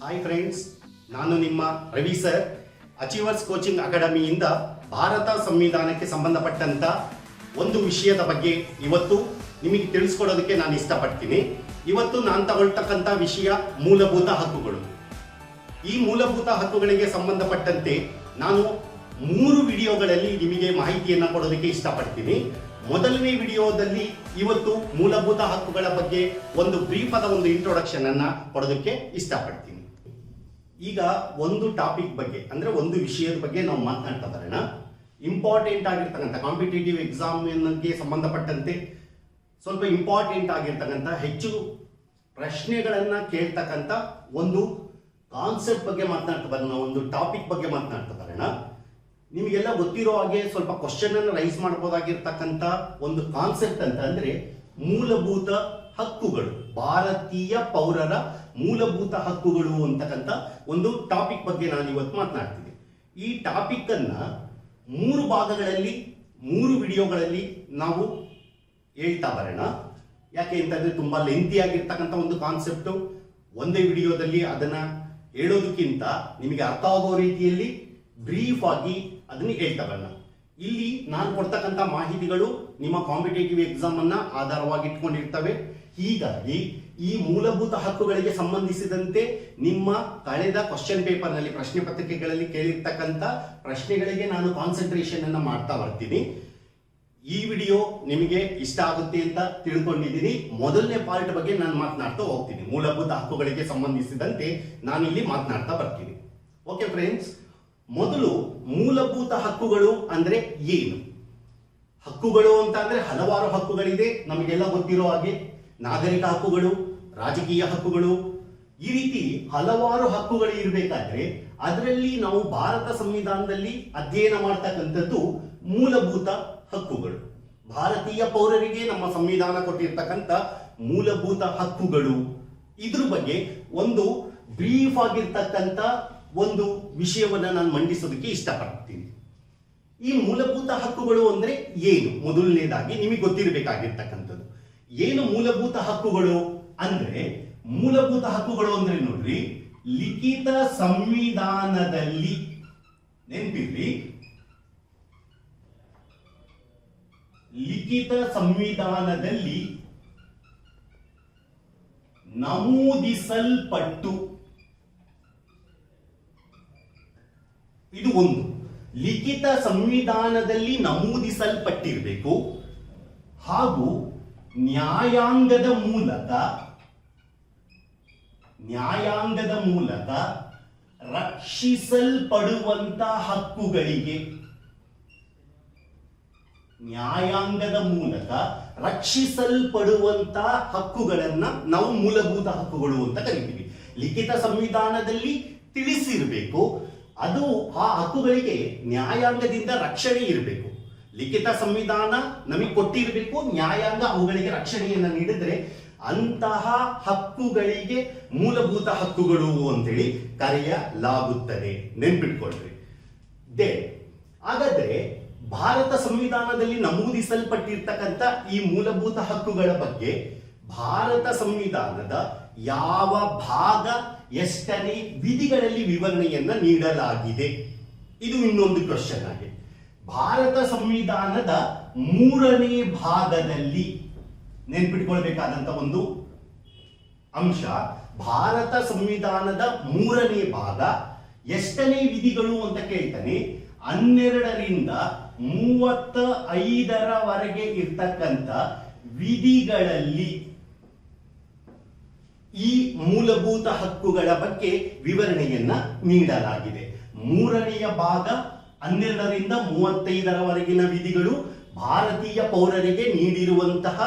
Hi friends, ನಾನು ನಿಮ್ಮ Ravi sir achievers coaching ಅಕಾಡೆಮಿಯಿಂದ ಭಾರತ ಸಂವಿಧಾನಕ್ಕೆ ಸಂಬಂಧಪಟ್ಟಂತ ಒಂದು ವಿಷಯದ ಬಗ್ಗೆ ಇವತ್ತು ನಿಮಗೆ ತಿಳಿಸ್ಕೊಡೋದಕ್ಕೆ ನಾನು ಇಷ್ಟಪಡ್ತೀನಿ. ಇವತ್ತು ನಾನು ತಗೊಳ್ತಕ್ಕಂಥ ವಿಷಯ ಮೂಲಭೂತ ಹಕ್ಕುಗಳು. ಈ ಮೂಲಭೂತ ಹಕ್ಕುಗಳಿಗೆ ಸಂಬಂಧಪಟ್ಟಂತೆ ನಾನು 3 ವಿಡಿಯೋಗಳಲ್ಲಿ ನಿಮಗೆ ಮಾಹಿತಿಯನ್ನು ಕೊಡೋದಕ್ಕೆ ಇಷ್ಟಪಡ್ತೀನಿ. ಮೊದಲನೇ ವಿಡಿಯೋದಲ್ಲಿ ಇವತ್ತು ಮೂಲಭೂತ ಹಕ್ಕುಗಳ ಬಗ್ಗೆ ಒಂದು ಬ್ರೀಫ್ ಆದ ಒಂದು ಇಂಟ್ರೊಡಕ್ಷನ್ ಅನ್ನ ಕೊಡೋದಕ್ಕೆ ಇಷ್ಟಪಡ್ತೀನಿ. ಈಗ ಒಂದು ಟಾಪಿಕ್ ಬಗ್ಗೆ ಅಂದ್ರೆ ಒಂದು ವಿಷಯದ ಬಗ್ಗೆ ನಾವು ಮಾತನಾಡ್ತಾ ಬರೋಣ. ಇಂಪಾರ್ಟೆಂಟ್ ಆಗಿರ್ತಕ್ಕಂಥ ಕಾಂಪಿಟೇಟಿವ್ ಎಕ್ಸಾಮ್ಗೆ ಸಂಬಂಧಪಟ್ಟಂತೆ ಸ್ವಲ್ಪ ಇಂಪಾರ್ಟೆಂಟ್ ಆಗಿರ್ತಕ್ಕಂಥ ಹೆಚ್ಚು ಪ್ರಶ್ನೆಗಳನ್ನ ಕೇಳ್ತಕ್ಕಂಥ ಒಂದು ಕಾನ್ಸೆಪ್ಟ್ ಬಗ್ಗೆ ಮಾತನಾಡ್ತಾ ಬರೋಣ, ಒಂದು ಟಾಪಿಕ್ ಬಗ್ಗೆ ಮಾತನಾಡ್ತಾ ಬರೋಣ. ನಿಮಗೆಲ್ಲ ಗೊತ್ತಿರೋ ಹಾಗೆ ಸ್ವಲ್ಪ ಕ್ವಶನ್ ಅನ್ನು ರೈಸ್ ಮಾಡಬಹುದಾಗಿರ್ತಕ್ಕಂಥ ಒಂದು ಕಾನ್ಸೆಪ್ಟ್ ಅಂತ ಅಂದ್ರೆ ಮೂಲಭೂತ ಹಕ್ಕುಗಳು, ಭಾರತೀಯ ಪೌರರ ಮೂಲಭೂತ ಹಕ್ಕುಗಳು ಅಂತಕ್ಕಂಥ ಒಂದು ಟಾಪಿಕ್ ಬಗ್ಗೆ ನಾನು ಇವತ್ತು ಮಾತನಾಡ್ತೀನಿ. ಈ ಟಾಪಿಕ್ ಅನ್ನ 3 ಭಾಗಗಳಲ್ಲಿ 3 ವಿಡಿಯೋಗಳಲ್ಲಿ ನಾವು ಹೇಳ್ತಾ ಬರೋಣ. ಯಾಕೆ ಅಂತಂದ್ರೆ ತುಂಬಾ ಲೆಂತಿ ಆಗಿರ್ತಕ್ಕಂಥ ಒಂದು ಕಾನ್ಸೆಪ್ಟ್. ಒಂದೇ ವಿಡಿಯೋದಲ್ಲಿ ಅದನ್ನ ಹೇಳೋದಕ್ಕಿಂತ ನಿಮಗೆ ಅರ್ಥ ಆಗೋ ರೀತಿಯಲ್ಲಿ ಬ್ರೀಫ್ ಆಗಿ ಅದನ್ನ ಹೇಳ್ತಾ ಬರೋಣ. ಇಲ್ಲಿ ನಾನು ಕೊಡ್ತಕ್ಕಂಥ ಮಾಹಿತಿಗಳು ನಿಮ್ಮ ಕಾಂಪಿಟೇಟಿವ್ ಎಕ್ಸಾಮ್ ಅನ್ನ ಆಧಾರವಾಗಿ ಇಟ್ಕೊಂಡಿರ್ತವೆ. ಹೀಗಾಗಿ ಈ ಮೂಲಭೂತ ಹಕ್ಕುಗಳಿಗೆ ಸಂಬಂಧಿಸಿದಂತೆ ನಿಮ್ಮ ಕಳೆದ ಕ್ವಶನ್ ಪೇಪರ್ ನಲ್ಲಿ ಪ್ರಶ್ನೆ ಪತ್ರಿಕೆಗಳಲ್ಲಿ ಕೇಳಿರ್ತಕ್ಕಂಥ ಪ್ರಶ್ನೆಗಳಿಗೆ ನಾನು ಕಾನ್ಸಂಟ್ರೇಷನ್ ಅನ್ನ ಮಾಡ್ತಾ ಬರ್ತೀನಿ. ಈ ವಿಡಿಯೋ ನಿಮಗೆ ಇಷ್ಟ ಆಗುತ್ತೆ ಅಂತ ತಿಳ್ಕೊಂಡಿದ್ದೀನಿ. ಮೊದಲನೇ ಪಾರ್ಟ್ ಬಗ್ಗೆ ನಾನು ಮಾತನಾಡ್ತಾ ಹೋಗ್ತೀನಿ. ಮೂಲಭೂತ ಹಕ್ಕುಗಳಿಗೆ ಸಂಬಂಧಿಸಿದಂತೆ ನಾನು ಇಲ್ಲಿ ಮಾತನಾಡ್ತಾ ಬರ್ತೀನಿ. ಓಕೆ ಫ್ರೆಂಡ್ಸ್, ಮೊದಲು ಮೂಲಭೂತ ಹಕ್ಕುಗಳು ಅಂದ್ರೆ ಏನು? ಹಕ್ಕುಗಳು ಅಂತ ಅಂದ್ರೆ ಹಲವಾರು ಹಕ್ಕುಗಳಿದೆ. ನಮಗೆಲ್ಲ ಗೊತ್ತಿರೋ ಹಾಗೆ ನಾಗರಿಕ ಹಕ್ಕುಗಳು, ರಾಜಕೀಯ ಹಕ್ಕುಗಳು, ಈ ರೀತಿ ಹಲವಾರು ಹಕ್ಕುಗಳು ಇರಬೇಕಾದ್ರೆ ಅದರಲ್ಲಿ ನಾವು ಭಾರತ ಸಂವಿಧಾನದಲ್ಲಿ ಅಧ್ಯಯನ ಮಾಡ್ತಕ್ಕಂಥದ್ದು ಮೂಲಭೂತ ಹಕ್ಕುಗಳು. ಭಾರತೀಯ ಪೌರರಿಗೆ ನಮ್ಮ ಸಂವಿಧಾನ ಕೊಟ್ಟಿರ್ತಕ್ಕಂಥ ಮೂಲಭೂತ ಹಕ್ಕುಗಳು. ಇದ್ರ ಬಗ್ಗೆ ಒಂದು ಬ್ರೀಫ್ ಆಗಿರ್ತಕ್ಕಂಥ ಒಂದು ವಿಷಯವನ್ನ ನಾನು ಮಂಡಿಸೋದಕ್ಕೆ ಇಷ್ಟಪಡ್ತೀನಿ. ಈ ಮೂಲಭೂತ ಹಕ್ಕುಗಳು ಅಂದ್ರೆ ಏನು? ಮೊದಲನೇದಾಗಿ ನಿಮಗೆ ಗೊತ್ತಿರಬೇಕಾಗಿರ್ತಕ್ಕಂಥದ್ದು ಏನು ಮೂಲಭೂತ ಹಕ್ಕುಗಳು ಅಂದ್ರೆ? ಮೂಲಭೂತ ಹಕ್ಕುಗಳು ಅಂದ್ರೆ ನೋಡ್ರಿ, ಲಿಖಿತ ಸಂವಿಧಾನದಲ್ಲಿ, ನೆನಪಿರ್ಲಿ, ಲಿಖಿತ ಸಂವಿಧಾನದಲ್ಲಿ ನಮೂದಿಸಲ್ಪಟ್ಟು, ಇದು ಒಂದು, ಲಿಖಿತ ಸಂವಿಧಾನದಲ್ಲಿ ನಮೂದಿಸಲ್ಪಟ್ಟಿರಬೇಕು ಹಾಗೂ ನ್ಯಾಯಾಂಗದ ಮೂಲಕ ರಕ್ಷಿಸಲ್ಪಡುವಂತ ಹಕ್ಕುಗಳಿಗೆ, ನ್ಯಾಯಾಂಗದ ಮೂಲಕ ರಕ್ಷಿಸಲ್ಪಡುವಂತ ಹಕ್ಕುಗಳನ್ನ ನಾವು ಮೂಲಭೂತ ಹಕ್ಕುಗಳು ಅಂತ ಕರಿತೀವಿ. ಲಿಖಿತ ಸಂವಿಧಾನದಲ್ಲಿ ತಿಳಿಸಿರಬೇಕು, ಅದು ಆ ಹಕ್ಕುಗಳಿಗೆ ನ್ಯಾಯಾಂಗದಿಂದ ರಕ್ಷಣೆ ಇರಬೇಕು. ಲಿಖಿತ ಸಂವಿಧಾನ ನಮಗೆ ಕೊಟ್ಟಿರಬೇಕು, ನ್ಯಾಯಾಂಗ ಅವುಗಳಿಗೆ ರಕ್ಷಣೆಯನ್ನು ನೀಡಿದ್ರೆ ಅಂತಹ ಹಕ್ಕುಗಳಿಗೆ ಮೂಲಭೂತ ಹಕ್ಕುಗಳು ಅಂತೇಳಿ ಕರೆಯಲಾಗುತ್ತದೆ. ನೆನ್ಪಿಟ್ಕೊಳ್ರಿ. ಹಾಗಾದ್ರೆ ಭಾರತ ಸಂವಿಧಾನದಲ್ಲಿ ನಮೂದಿಸಲ್ಪಟ್ಟಿರ್ತಕ್ಕಂಥ ಈ ಮೂಲಭೂತ ಹಕ್ಕುಗಳ ಬಗ್ಗೆ ಭಾರತ ಸಂವಿಧಾನದ ಯಾವ ಭಾಗ, ಎಷ್ಟನೇ ವಿಧಿಗಳಲ್ಲಿ ವಿವರಣೆಯನ್ನ ನೀಡಲಾಗಿದೆ? ಇದು ಇನ್ನೊಂದು ಕ್ವಶನ್ ಆಗಿದೆ. ಭಾರತ ಸಂವಿಧಾನದ 3ನೇ ಭಾಗದಲ್ಲಿ, ನೆನ್ಪಿಟ್ಕೊಳ್ಬೇಕಾದಂತ ಒಂದು ಅಂಶ, ಭಾರತ ಸಂವಿಧಾನದ 3ನೇ ಭಾಗ ಎಷ್ಟನೇ ವಿಧಿಗಳು ಅಂತ ಕೇಳ್ತಾನೆ. 12ರಿಂದ 35ರವರೆಗೆ ಇರ್ತಕ್ಕಂಥ ವಿಧಿಗಳಲ್ಲಿ ಈ ಮೂಲಭೂತ ಹಕ್ಕುಗಳ ಬಗ್ಗೆ ವಿವರಣೆಯನ್ನ ನೀಡಲಾಗಿದೆ. 3ನೇ ಭಾಗ 12ರಿಂದ 35ರವರೆಗಿನ ವಿಧಿಗಳು ಭಾರತೀಯ ಪೌರರಿಗೆ ನೀಡಿರುವಂತಹ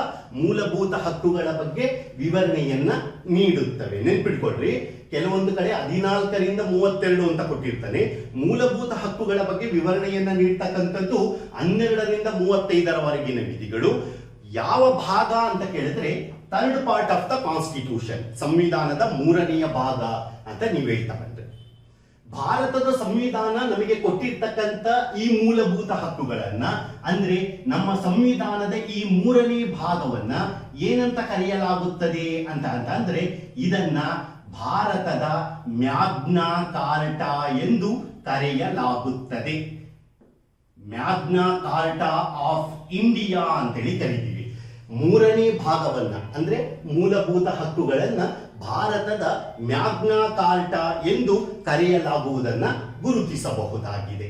ಮೂಲಭೂತ ಹಕ್ಕುಗಳ ಬಗ್ಗೆ ವಿವರಣೆಯನ್ನ ನೀಡುತ್ತವೆ. ನೆನ್ಪಿಟ್ಕೊಳ್ರಿ, ಕೆಲವೊಂದು ಕಡೆ 14ರಿಂದ 32 ಅಂತ ಕೊಟ್ಟಿರ್ತಾನೆ. ಮೂಲಭೂತ ಹಕ್ಕುಗಳ ಬಗ್ಗೆ ವಿವರಣೆಯನ್ನ ನೀಡ್ತಕ್ಕಂಥದ್ದು 12ರಿಂದ 35ರವರೆಗಿನ ವಿಧಿಗಳು. ಯಾವ ಭಾಗ ಅಂತ ಕೇಳಿದ್ರೆ third part of the constitution, ಸಂವಿಧಾನದ 3ನೇ ಭಾಗ ಅಂತ ನೀವು ಹೇಳ್ತಾ ಬಂದ್ರೆ, ಭಾರತದ ಸಂವಿಧಾನ ನಮಗೆ ಕೊಟ್ಟಿರ್ತಕ್ಕಂಥ ಈ ಮೂಲಭೂತ ಹಕ್ಕುಗಳನ್ನ ಅಂದ್ರೆ ನಮ್ಮ ಸಂವಿಧಾನದ ಈ 3ನೇ ಭಾಗವನ್ನ ಏನಂತ ಕರೆಯಲಾಗುತ್ತದೆ ಅಂತ ಅಂದ್ರೆ ಇದನ್ನ ಭಾರತದ ಮ್ಯಾಗ್ನಾ ಕಾರ್ಟಾ ಎಂದು ಕರೆಯಲಾಗುತ್ತದೆ. ಮ್ಯಾಗ್ನಾ ಕಾರ್ಟಾ ಆಫ್ ಇಂಡಿಯಾ ಅಂತೇಳಿ ಕರೀತೀವಿ. ಮೂರನೇ ಭಾಗವನ್ನ ಅಂದ್ರೆ ಮೂಲಭೂತ ಹಕ್ಕುಗಳನ್ನ ಭಾರತದ ಮ್ಯಾಗ್ನಾ ಕಾರ್ಟಾ ಎಂದು ಕರೆಯಲಾಗುವುದನ್ನ ಗುರುತಿಸಬಹುದಾಗಿದೆ.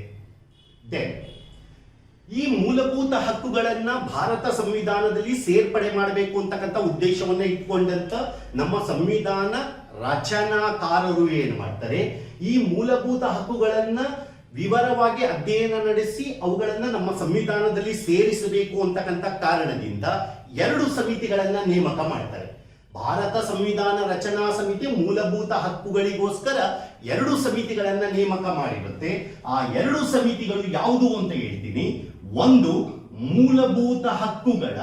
ಈ ಮೂಲಭೂತ ಹಕ್ಕುಗಳನ್ನ ಭಾರತ ಸಂವಿಧಾನದಲ್ಲಿ ಸೇರ್ಪಡೆ ಮಾಡಬೇಕು ಅಂತಕ್ಕಂಥ ಉದ್ದೇಶವನ್ನ ಇಟ್ಕೊಂಡಂತ ನಮ್ಮ ಸಂವಿಧಾನ ರಚನಾಕಾರರು ಏನ್ ಮಾಡ್ತಾರೆ, ಈ ಮೂಲಭೂತ ಹಕ್ಕುಗಳನ್ನ ವಿವರವಾಗಿ ಅಧ್ಯಯನ ನಡೆಸಿ ಅವುಗಳನ್ನ ನಮ್ಮ ಸಂವಿಧಾನದಲ್ಲಿ ಸೇರಿಸಬೇಕು ಅಂತಕ್ಕಂಥ ಕಾರಣದಿಂದ 2 ಸಮಿತಿಗಳನ್ನ ನೇಮಕ ಮಾಡ್ತಾರೆ. ಭಾರತ ಸಂವಿಧಾನ ರಚನಾ ಸಮಿತಿ ಮೂಲಭೂತ ಹಕ್ಕುಗಳಿಗೋಸ್ಕರ 2 ಸಮಿತಿಗಳನ್ನ ನೇಮಕ ಮಾಡಿರುತ್ತೆ. ಆ 2 ಸಮಿತಿಗಳು ಯಾವುದು ಅಂತ ಹೇಳ್ತೀನಿ. ಒಂದು ಮೂಲಭೂತ ಹಕ್ಕುಗಳ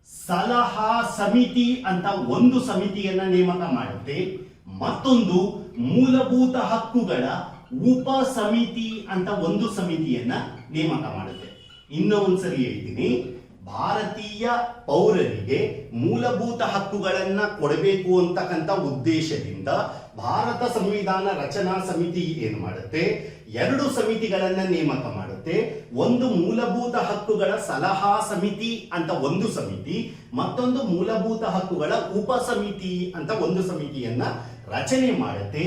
ಸಲಹಾ ಸಮಿತಿ ಅಂತ ಒಂದು ಸಮಿತಿಯನ್ನ ನೇಮಕ ಮಾಡುತ್ತೆ. ಮತ್ತೊಂದು ಮೂಲಭೂತ ಹಕ್ಕುಗಳ ಉಪ ಸಮಿತಿ ಅಂತ ಒಂದು ಸಮಿತಿಯನ್ನ ನೇಮಕ ಮಾಡುತ್ತೆ. ಇನ್ನೊಂದ್ಸರಿ ಹೇಳ್ತೀನಿ, ಭಾರತೀಯ ಪೌರರಿಗೆ ಮೂಲಭೂತ ಹಕ್ಕುಗಳನ್ನ ಕೊಡಬೇಕು ಅಂತಕ್ಕಂಥ ಉದ್ದೇಶದಿಂದ ಭಾರತ ಸಂವಿಧಾನ ರಚನಾ ಸಮಿತಿ ಏನು ಮಾಡುತ್ತೆ, 2 ಸಮಿತಿಗಳನ್ನ ನೇಮಕ ಮಾಡುತ್ತೆ. ಒಂದು ಮೂಲಭೂತ ಹಕ್ಕುಗಳ ಸಲಹಾ ಸಮಿತಿ ಅಂತ ಒಂದು ಸಮಿತಿ, ಮತ್ತೊಂದು ಮೂಲಭೂತ ಹಕ್ಕುಗಳ ಉಪ ಸಮಿತಿ ಅಂತ ಒಂದು ಸಮಿತಿಯನ್ನ ರಚನೆ ಮಾಡುತ್ತೆ.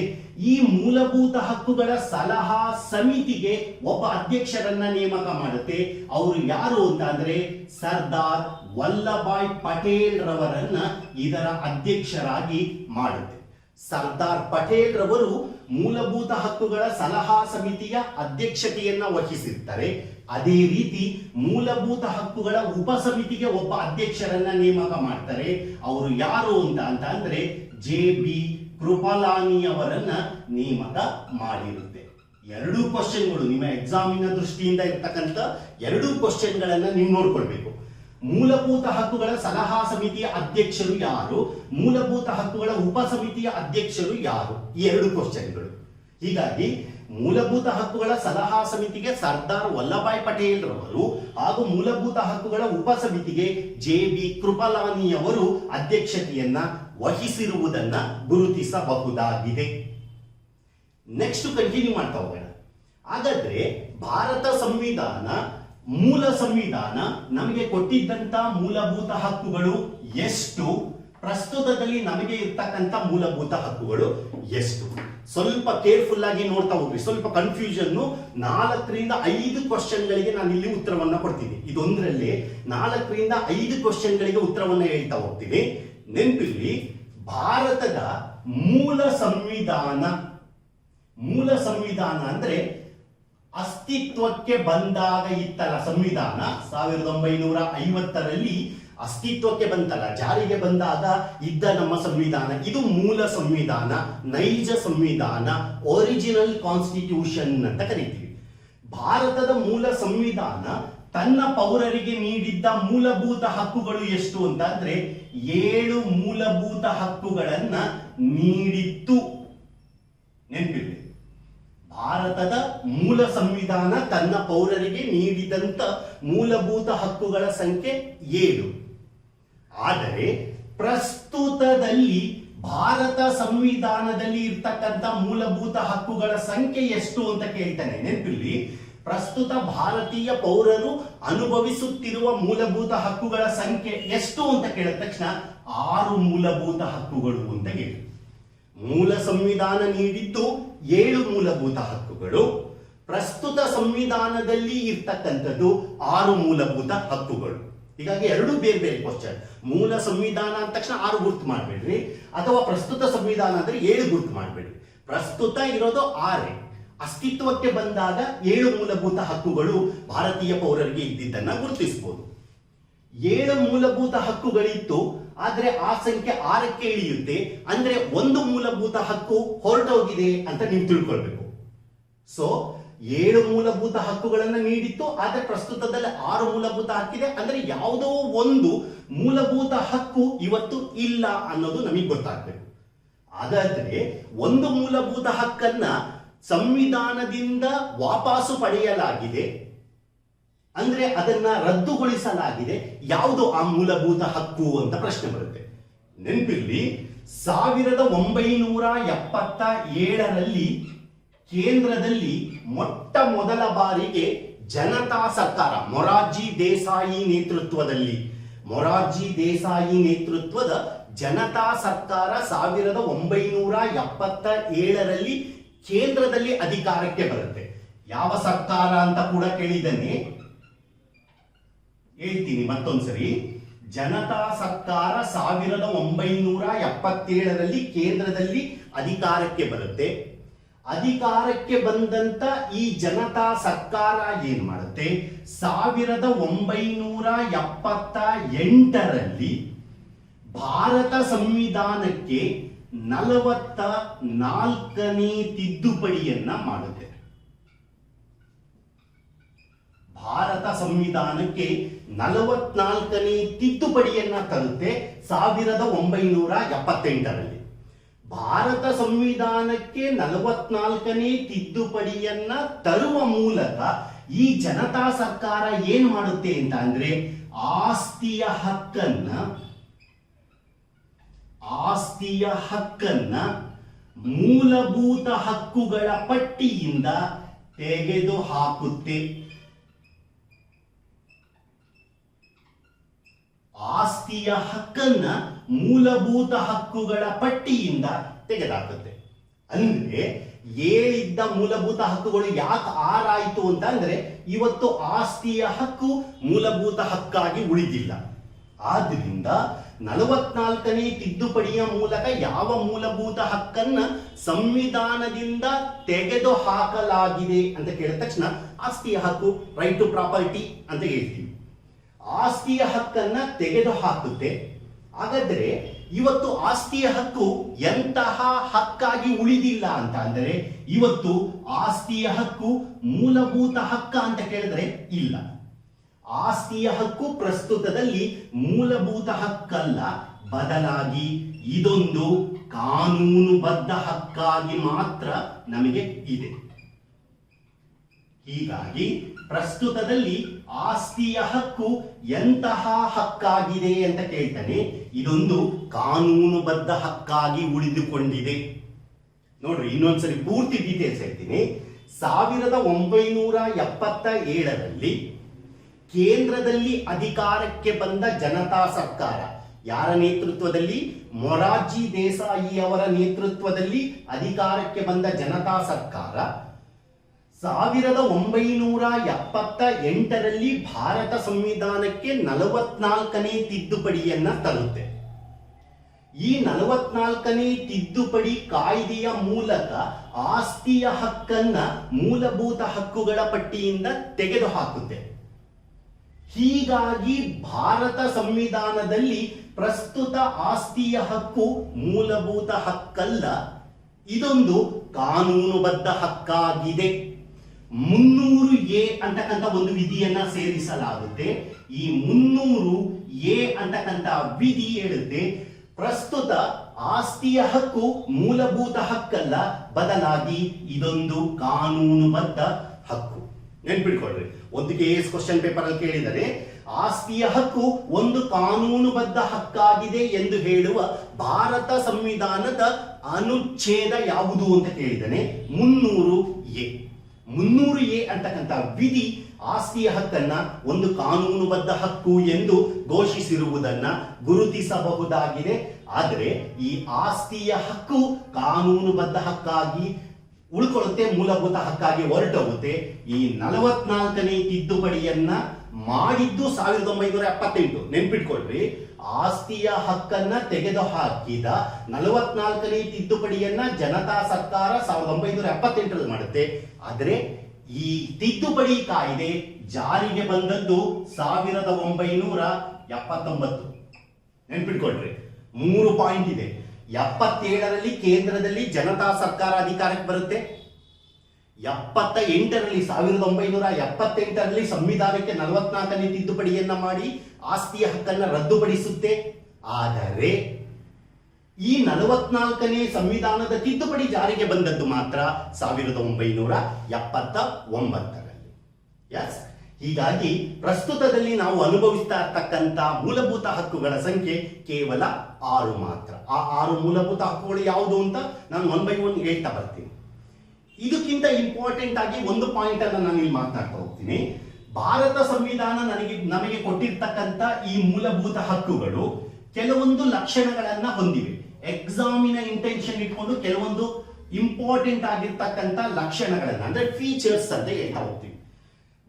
ಈ ಮೂಲಭೂತ ಹಕ್ಕುಗಳ ಸಲಹಾ ಸಮಿತಿಗೆ ಒಬ್ಬ ಅಧ್ಯಕ್ಷರನ್ನ ನೇಮಕ ಮಾಡುತ್ತೆ. ಅವರು ಯಾರು ಅಂತ ಅಂದ್ರೆ ಸರ್ದಾರ್ ವಲ್ಲಭಾಯ್ ಪಟೇಲ್ ರವರನ್ನ ಇದರ ಅಧ್ಯಕ್ಷರಾಗಿ ಮಾಡುತ್ತೆ. ಸರ್ದಾರ್ ಪಟೇಲ್ ರವರು ಮೂಲಭೂತ ಹಕ್ಕುಗಳ ಸಲಹಾ ಸಮಿತಿಯ ಅಧ್ಯಕ್ಷತೆಯನ್ನ ವಹಿಸಿರ್ತಾರೆ. ಅದೇ ರೀತಿ ಮೂಲಭೂತ ಹಕ್ಕುಗಳ ಉಪ ಸಮಿತಿಗೆ ಒಬ್ಬ ಅಧ್ಯಕ್ಷರನ್ನ ನೇಮಕ ಮಾಡ್ತಾರೆ. ಅವರು ಯಾರು ಅಂತ ಅಂದ್ರೆ JB ಕೃಪಲಾನಿ ಅವರನ್ನ ನೇಮಕ ಮಾಡಿರುತ್ತೆ. 2 ಕ್ವಶನ್ಗಳು ನಿಮ್ಮ ಎಕ್ಸಾಮಿನ ದೃಷ್ಟಿಯಿಂದ ಇರ್ತಕ್ಕಂಥ 2 ಕ್ವಶನ್ಗಳನ್ನ ನೀವು ನೋಡ್ಕೊಳ್ಬೇಕು. ಮೂಲಭೂತ ಹಕ್ಕುಗಳ ಸಲಹಾ ಸಮಿತಿಯ ಅಧ್ಯಕ್ಷರು ಯಾರು, ಮೂಲಭೂತ ಹಕ್ಕುಗಳ ಉಪ ಸಮಿತಿಯ ಅಧ್ಯಕ್ಷರು ಯಾರು, ಈ 2 ಕ್ವಶನ್ಗಳು. ಹೀಗಾಗಿ ಮೂಲಭೂತ ಹಕ್ಕುಗಳ ಸಲಹಾ ಸಮಿತಿಗೆ ಸರ್ದಾರ್ ವಲ್ಲಭಾಯ್ ಪಟೇಲ್ ರವರು ಹಾಗೂ ಮೂಲಭೂತ ಹಕ್ಕುಗಳ ಉಪ ಸಮಿತಿಗೆ JB ಕೃಪಲಾನಿ ಅವರು ಅಧ್ಯಕ್ಷತೆಯನ್ನ ವಹಿಸಿರುವುದನ್ನ ಗುರುತಿಸಬಹುದಾಗಿದೆ. ನೆಕ್ಸ್ಟ್ ಕಂಟಿನ್ಯೂ ಮಾಡ್ತಾ ಹೋಗೋಣ. ಹಾಗಾದ್ರೆ ಭಾರತ ಸಂವಿಧಾನ ಮೂಲ ಸಂವಿಧಾನ ನಮಗೆ ಕೊಟ್ಟಿದ್ದಂತ ಮೂಲಭೂತ ಹಕ್ಕುಗಳು ಎಷ್ಟು, ಪ್ರಸ್ತುತದಲ್ಲಿ ನಮಗೆ ಇರ್ತಕ್ಕಂಥ ಮೂಲಭೂತ ಹಕ್ಕುಗಳು ಎಷ್ಟು? ಸ್ವಲ್ಪ ಕೇರ್ಫುಲ್ ಆಗಿ ನೋಡ್ತಾ ಹೋಗ್ರಿ. ಸ್ವಲ್ಪ ಕನ್ಫ್ಯೂಷನ್ 4 ರಿಂದ 5 ಕ್ವಶನ್ಗಳಿಗೆ ನಾನು ಇಲ್ಲಿ ಉತ್ತರವನ್ನ ಕೊಡ್ತೀನಿ. ಇದೊಂದರಲ್ಲಿ 4 ರಿಂದ 5 ಕ್ವಶನ್ಗಳಿಗೆ ಉತ್ತರವನ್ನ ಹೇಳ್ತಾ ಹೋಗ್ತೀನಿ. ನೆನಪಿರ್ಲಿ, ಭಾರತದ ಮೂಲ ಸಂವಿಧಾನ ಅಂದ್ರೆ ಅಸ್ತಿತ್ವಕ್ಕೆ ಬಂದಾಗ ಇತ್ತಲ್ಲ ಸಂವಿಧಾನ, 1950ರಲ್ಲಿ ಅಸ್ತಿತ್ವಕ್ಕೆ ಬಂತಲ್ಲ, ಜಾರಿಗೆ ಬಂದಾಗ ಇದ್ದ ನಮ್ಮ ಸಂವಿಧಾನ, ಇದು ಮೂಲ ಸಂವಿಧಾನ, ನೈಜ ಸಂವಿಧಾನ, ಒರಿಜಿನಲ್ ಕಾನ್ಸ್ಟಿಟ್ಯೂಷನ್ ಅಂತ ಕರೀತೀವಿ. ಭಾರತದ ಮೂಲ ಸಂವಿಧಾನ ತನ್ನ ಪೌರರಿಗೆ ನೀಡಿದ್ದ ಮೂಲಭೂತ ಹಕ್ಕುಗಳು ಎಷ್ಟು ಅಂತ ಅಂದ್ರೆ 7 ಮೂಲಭೂತ ಹಕ್ಕುಗಳನ್ನ ನೀಡಿತ್ತು. ನೆನಪಿರಲಿ, ಭಾರತದ ಮೂಲ ಸಂವಿಧಾನ ತನ್ನ ಪೌರರಿಗೆ ನೀಡಿದಂತ ಮೂಲಭೂತ ಹಕ್ಕುಗಳ ಸಂಖ್ಯೆ 7. ಆದರೆ ಪ್ರಸ್ತುತದಲ್ಲಿ ಭಾರತ ಸಂವಿಧಾನದಲ್ಲಿ ಇರ್ತಕ್ಕಂಥ ಮೂಲಭೂತ ಹಕ್ಕುಗಳ ಸಂಖ್ಯೆ ಎಷ್ಟು ಅಂತ ಕೇಳ್ತಾನೆ. ನೆನಪಿರ್ಲಿ, ಪ್ರಸ್ತುತ ಭಾರತೀಯ ಪೌರರು ಅನುಭವಿಸುತ್ತಿರುವ ಮೂಲಭೂತ ಹಕ್ಕುಗಳ ಸಂಖ್ಯೆ ಎಷ್ಟು ಅಂತ ಕೇಳಿದ ತಕ್ಷಣ 6 ಮೂಲಭೂತ ಹಕ್ಕುಗಳು ಅಂತ ಹೇಳಿ. ಮೂಲ ಸಂವಿಧಾನ ನೀಡಿದ್ದು 7 ಮೂಲಭೂತ ಹಕ್ಕುಗಳು, ಪ್ರಸ್ತುತ ಸಂವಿಧಾನದಲ್ಲಿ ಇರ್ತಕ್ಕಂಥದ್ದು 6 ಮೂಲಭೂತ ಹಕ್ಕುಗಳು. ಹೀಗಾಗಿ 2 ಬೇರೆ ಬೇರೆ ಕ್ವಶನ್. ಮೂಲ ಸಂವಿಧಾನ ಅಂದ ತಕ್ಷಣ 6 ಗುರ್ತು ಮಾಡಬೇಡ್ರಿ, ಅಥವಾ ಪ್ರಸ್ತುತ ಸಂವಿಧಾನ ಅಂದ್ರೆ 7 ಗುರ್ತು ಮಾಡಬೇಡ್ರಿ. ಪ್ರಸ್ತುತ ಇರೋದು 6, ಅಸ್ತಿತ್ವಕ್ಕೆ ಬಂದಾಗ 7 ಮೂಲಭೂತ ಹಕ್ಕುಗಳು ಭಾರತೀಯ ಪೌರರಿಗೆ ಇದ್ದಿದ್ದನ್ನ ಗುರುತಿಸಬಹುದು. 7 ಮೂಲಭೂತ ಹಕ್ಕುಗಳಿತ್ತು, ಆದ್ರೆ ಆ ಸಂಖ್ಯೆ 6ಕ್ಕೆ ಇಳಿಯುತ್ತೆ. ಅಂದ್ರೆ 1 ಮೂಲಭೂತ ಹಕ್ಕು ಹೊರಟೋಗಿದೆ ಅಂತ ನೀವು ತಿಳ್ಕೊಳ್ಬೇಕು. ಸೊ 7 ಮೂಲಭೂತ ಹಕ್ಕುಗಳನ್ನ ನೀಡಿತ್ತು, ಆದ್ರೆ ಪ್ರಸ್ತುತದಲ್ಲಿ 6 ಮೂಲಭೂತ ಹಕ್ಕಿದೆ. ಅಂದ್ರೆ ಯಾವುದೋ ಒಂದು ಮೂಲಭೂತ ಹಕ್ಕು ಇವತ್ತು ಇಲ್ಲ ಅನ್ನೋದು ನಮಗೆ ಗೊತ್ತಾಗ್ಬೇಕು. ಹಾಗಾದ್ರೆ ಒಂದು ಮೂಲಭೂತ ಹಕ್ಕನ್ನ ಸಂವಿಧಾನದಿಂದ ವಾಪಸ್ಸು ಪಡೆಯಲಾಗಿದೆ, ಅಂದ್ರೆ ಅದನ್ನ ರದ್ದುಗೊಳಿಸಲಾಗಿದೆ. ಯಾವುದು ಆ ಮೂಲಭೂತ ಹಕ್ಕು ಅಂತ ಪ್ರಶ್ನೆ ಬರುತ್ತೆ. ನೆನಪಿರ್ಲಿ, 1977ರಲ್ಲಿ ಕೇಂದ್ರದಲ್ಲಿ ಮೊಟ್ಟ ಮೊದಲ ಬಾರಿಗೆ ಜನತಾ ಸರ್ಕಾರ ಮೊರಾರ್ಜಿ ದೇಸಾಯಿ ನೇತೃತ್ವದ ಜನತಾ ಸರ್ಕಾರ 1977ರಲ್ಲಿ ಕೇಂದ್ರದಲ್ಲಿ ಅಧಿಕಾರಕ್ಕೆ ಬರುತ್ತೆ. ಯಾವ ಸರ್ಕಾರ ಅಂತ ಕೂಡ ಕೇಳಿದ್ದೇನೆ, ಹೇಳ್ತೀನಿ ಮತ್ತೊಂದ್ಸರಿ. ಜನತಾ ಸರ್ಕಾರ 1977ರಲ್ಲಿ ಕೇಂದ್ರದಲ್ಲಿ ಅಧಿಕಾರಕ್ಕೆ ಬರುತ್ತೆ. ಅಧಿಕಾರಕ್ಕೆ ಬಂದಂತ ಈ ಜನತಾ ಸರ್ಕಾರ ಏನ್ ಮಾಡುತ್ತೆ, 1978ರಲ್ಲಿ ಭಾರತ ಸಂವಿಧಾನಕ್ಕೆ 44ನೇ ತಿದ್ದುಪಡಿಯನ್ನ ಮಾಡುತ್ತೆ. ಭಾರತ ಸಂವಿಧಾನಕ್ಕೆ 44ನೇ ತಿದ್ದುಪಡಿಯನ್ನ ತರುತ್ತೆ 1978ರಲ್ಲಿ. ಭಾರತ ಸಂವಿಧಾನಕ್ಕೆ 44ನೇ ತಿದ್ದುಪಡಿಯನ್ನ ತರುವ ಮೂಲಕ ಈ ಜನತಾ ಸರ್ಕಾರ ಏನ್ ಮಾಡುತ್ತೆ ಅಂತ ಅಂದ್ರೆ, ಆಸ್ತಿಯ ಹಕ್ಕನ್ನ ಮೂಲಭೂತ ಹಕ್ಕುಗಳ ಪಟ್ಟಿಯಿಂದ ತೆಗೆದು ಹಾಕುತ್ತೆ. ಆಸ್ತಿಯ ಹಕ್ಕನ್ನ ಮೂಲಭೂತ ಹಕ್ಕುಗಳ ಪಟ್ಟಿಯಿಂದ ತೆಗೆದುಹಾಕುತ್ತೆ. ಅಂದ್ರೆ ಏಳಿದ್ದ ಮೂಲಭೂತ ಹಕ್ಕುಗಳು ಯಾಕೆ ಆರಾಯಿತು ಅಂತ ಅಂದ್ರೆ, ಇವತ್ತು ಆಸ್ತಿಯ ಹಕ್ಕು ಮೂಲಭೂತ ಹಕ್ಕಾಗಿ ಉಳಿದಿಲ್ಲ. ಆದ್ರಿಂದ 44ನೇ ತಿದ್ದುಪಡಿಯ ಮೂಲಕ ಯಾವ ಮೂಲಭೂತ ಹಕ್ಕನ್ನ ಸಂವಿಧಾನದಿಂದ ತೆಗೆದು ಹಾಕಲಾಗಿದೆ ಅಂತ ಕೇಳಿದ ತಕ್ಷಣ ಆಸ್ತಿಯ ಹಕ್ಕು, ರೈಟ್ ಟು ಪ್ರಾಪರ್ಟಿ ಅಂತ ಹೇಳ್ತೀವಿ. ಆಸ್ತಿಯ ಹಕ್ಕನ್ನ ತೆಗೆದು ಹಾಕುತ್ತೆ. ಹಾಗಾದ್ರೆ ಇವತ್ತು ಆಸ್ತಿಯ ಹಕ್ಕು ಎಂತಹ ಹಕ್ಕಾಗಿ ಉಳಿದಿಲ್ಲ ಅಂತ ಅಂದರೆ, ಇವತ್ತು ಆಸ್ತಿಯ ಹಕ್ಕು ಮೂಲಭೂತ ಹಕ್ಕ ಅಂತ ಕೇಳಿದ್ರೆ ಇಲ್ಲ. ಆಸ್ತಿಯ ಹಕ್ಕು ಪ್ರಸ್ತುತದಲ್ಲಿ ಮೂಲಭೂತ ಹಕ್ಕಲ್ಲ, ಬದಲಾಗಿ ಇದೊಂದು ಕಾನೂನುಬದ್ಧ ಹಕ್ಕಾಗಿ ಮಾತ್ರ ನಮಗೆ ಇದೆ. ಹೀಗಾಗಿ ಪ್ರಸ್ತುತದಲ್ಲಿ ಆಸ್ತಿಯ ಹಕ್ಕು ಎಂತಹ ಹಕ್ಕಾಗಿದೆ ಅಂತ ಕೇಳ್ತಾನೆ, ಇದೊಂದು ಕಾನೂನುಬದ್ಧ ಹಕ್ಕಾಗಿ ಉಳಿದುಕೊಂಡಿದೆ. ನೋಡ್ರಿ, ಇನ್ನೊಂದ್ಸರಿ ಪೂರ್ತಿ ಡೀಟೇಲ್ಸ್ ಹೇಳ್ತೀನಿ. 1977ರಲ್ಲಿ ಕೇಂದ್ರದಲ್ಲಿ ಅಧಿಕಾರಕ್ಕೆ ಬಂದ ಜನತಾ ಸರ್ಕಾರ, ಯಾರ ನೇತೃತ್ವದಲ್ಲಿ? ಮೊರಾರ್ಜಿ ದೇಸಾಯಿ ಅವರ ನೇತೃತ್ವದಲ್ಲಿ ಅಧಿಕಾರಕ್ಕೆ ಬಂದ ಜನತಾ ಸರ್ಕಾರ 1978ರಲ್ಲಿ ಭಾರತ ಸಂವಿಧಾನಕ್ಕೆ 44ನೇ ತಿದ್ದುಪಡಿಯನ್ನ ತರುತ್ತೆ. ಈ 44ನೇ ತಿದ್ದುಪಡಿ ಕಾಯ್ದೆಯ ಮೂಲಕ ಆಸ್ತಿಯ ಹಕ್ಕನ್ನ ಮೂಲಭೂತ ಹಕ್ಕುಗಳ ಪಟ್ಟಿಯಿಂದ ತೆಗೆದುಹಾಕುತ್ತೆ. ಹೀಗಾಗಿ ಭಾರತ ಸಂವಿಧಾನದಲ್ಲಿ ಪ್ರಸ್ತುತ ಆಸ್ತಿಯ ಹಕ್ಕು ಮೂಲಭೂತ ಹಕ್ಕಲ್ಲ, ಇದೊಂದು ಕಾನೂನುಬದ್ಧ ಹಕ್ಕಾಗಿದೆ. 300A ಅಂತಕ್ಕಂಥ ಒಂದು ವಿಧಿಯನ್ನ ಸೇರಿಸಲಾಗುತ್ತೆ. ಈ 300A ಅಂತಕ್ಕಂಥ ವಿಧಿ ಹೇಳುತ್ತೆ, ಪ್ರಸ್ತುತ ಆಸ್ತಿಯ ಹಕ್ಕು ಮೂಲಭೂತ ಹಕ್ಕಲ್ಲ, ಬದಲಾಗಿ ಇದೊಂದು ಕಾನೂನುಬದ್ಧ ಹಕ್ಕು. ನೆನ್ಪಿಟ್ಕೊಳ್ರಿ, ಒಂದು KS ಕ್ವಶನ್ ಪೇಪರ್ ಅಲ್ಲಿ ಕೇಳಿದರೆ ಆಸ್ತಿಯ ಹಕ್ಕು ಒಂದು ಕಾನೂನುಬದ್ಧ ಹಕ್ಕಾಗಿದೆ ಎಂದು ಹೇಳುವ ಭಾರತ ಸಂವಿಧಾನದ ಅನುಚ್ಛೇದ ಯಾವುದು ಅಂತ ಕೇಳಿದ್ದಾನೆ. 300A. 300A ಅಂತಕ್ಕಂಥ ವಿಧಿ ಆಸ್ತಿಯ ಹಕ್ಕನ್ನ ಒಂದು ಕಾನೂನುಬದ್ಧ ಹಕ್ಕು ಎಂದು ಘೋಷಿಸಿರುವುದನ್ನ ಗುರುತಿಸಬಹುದಾಗಿದೆ. ಆದರೆ ಈ ಆಸ್ತಿಯ ಹಕ್ಕು ಕಾನೂನುಬದ್ಧ ಹಕ್ಕಾಗಿ ಉಳ್ಕೊಳ್ಳುತ್ತೆ, ಮೂಲಭೂತ ಹಕ್ಕಾಗಿ ಹೊರಟೋಗುತ್ತೆ. ಈ 44ನೇ ತಿದ್ದುಪಡಿಯನ್ನ ಮಾಡಿದ್ದು 1978. ನೆನ್ಪಿಟ್ಕೊಳ್ರಿ, ಆಸ್ತಿಯ ಹಕ್ಕನ್ನ ತೆಗೆದುಹಾಕಿದ 44ನೇ ತಿದ್ದುಪಡಿಯನ್ನ ಜನತಾ ಸರ್ಕಾರ 1978ರಲ್ಲಿ ಮಾಡುತ್ತೆ. ಆದರೆ ಈ ತಿದ್ದುಪಡಿ ಕಾಯ್ದೆ ಜಾರಿಗೆ ಬಂದದ್ದು 1979. ನೆನ್ಪಿಟ್ಕೊಳ್ರಿ, 3 ಪಾಯಿಂಟ್ ಇದೆ. 77ರಲ್ಲಿ ಕೇಂದ್ರದಲ್ಲಿ ಜನತಾ ಸರ್ಕಾರ ಅಧಿಕಾರಕ್ಕೆ ಬರುತ್ತೆ. 1978ರಲ್ಲಿ ಸಂವಿಧಾನಕ್ಕೆ 44ನೇ ತಿದ್ದುಪಡಿಯನ್ನ ಮಾಡಿ ಆಸ್ತಿಯ ಹಕ್ಕನ್ನ ರದ್ದುಪಡಿಸುತ್ತೆ. ಆದರೆ ಈ 44ನೇ ಸಂವಿಧಾನದ ತಿದ್ದುಪಡಿ ಜಾರಿಗೆ ಬಂದದ್ದು ಮಾತ್ರ 1979ರಲ್ಲಿ. ಎಸ್, ಹೀಗಾಗಿ ಪ್ರಸ್ತುತದಲ್ಲಿ ನಾವು ಅನುಭವಿಸ್ತಾ ಇರ್ತಕ್ಕಂಥ ಮೂಲಭೂತ ಹಕ್ಕುಗಳ ಸಂಖ್ಯೆ ಕೇವಲ 6 ಮಾತ್ರ. ಆ 6 ಮೂಲಭೂತ ಹಕ್ಕುಗಳು ಯಾವುದು ಅಂತ ನಾನು 1 by 1 ಹೇಳ್ತಾ ಬರ್ತೀನಿ. ಇದಕ್ಕಿಂತ ಇಂಪಾರ್ಟೆಂಟ್ ಆಗಿ ಒಂದು ಪಾಯಿಂಟ್ ಅನ್ನು ನಾನು ಇಲ್ಲಿ ಮಾತನಾಡ್ತಾ ಹೋಗ್ತೀನಿ. ಭಾರತ ಸಂವಿಧಾನ ನಮಗೆ ಕೊಟ್ಟಿರ್ತಕ್ಕಂಥ ಈ ಮೂಲಭೂತ ಹಕ್ಕುಗಳು ಕೆಲವೊಂದು ಲಕ್ಷಣಗಳನ್ನ ಹೊಂದಿವೆ. ಎಕ್ಸಾಮಿನ ಇಂಟೆನ್ಷನ್ ಇಟ್ಕೊಂಡು ಕೆಲವೊಂದು ಇಂಪಾರ್ಟೆಂಟ್ ಆಗಿರ್ತಕ್ಕಂಥ ಲಕ್ಷಣಗಳನ್ನ ಅಂದ್ರೆ ಫೀಚರ್ಸ್ ಅಂತ ಹೇಳ್ತಾ ಹೋಗ್ತೀವಿ.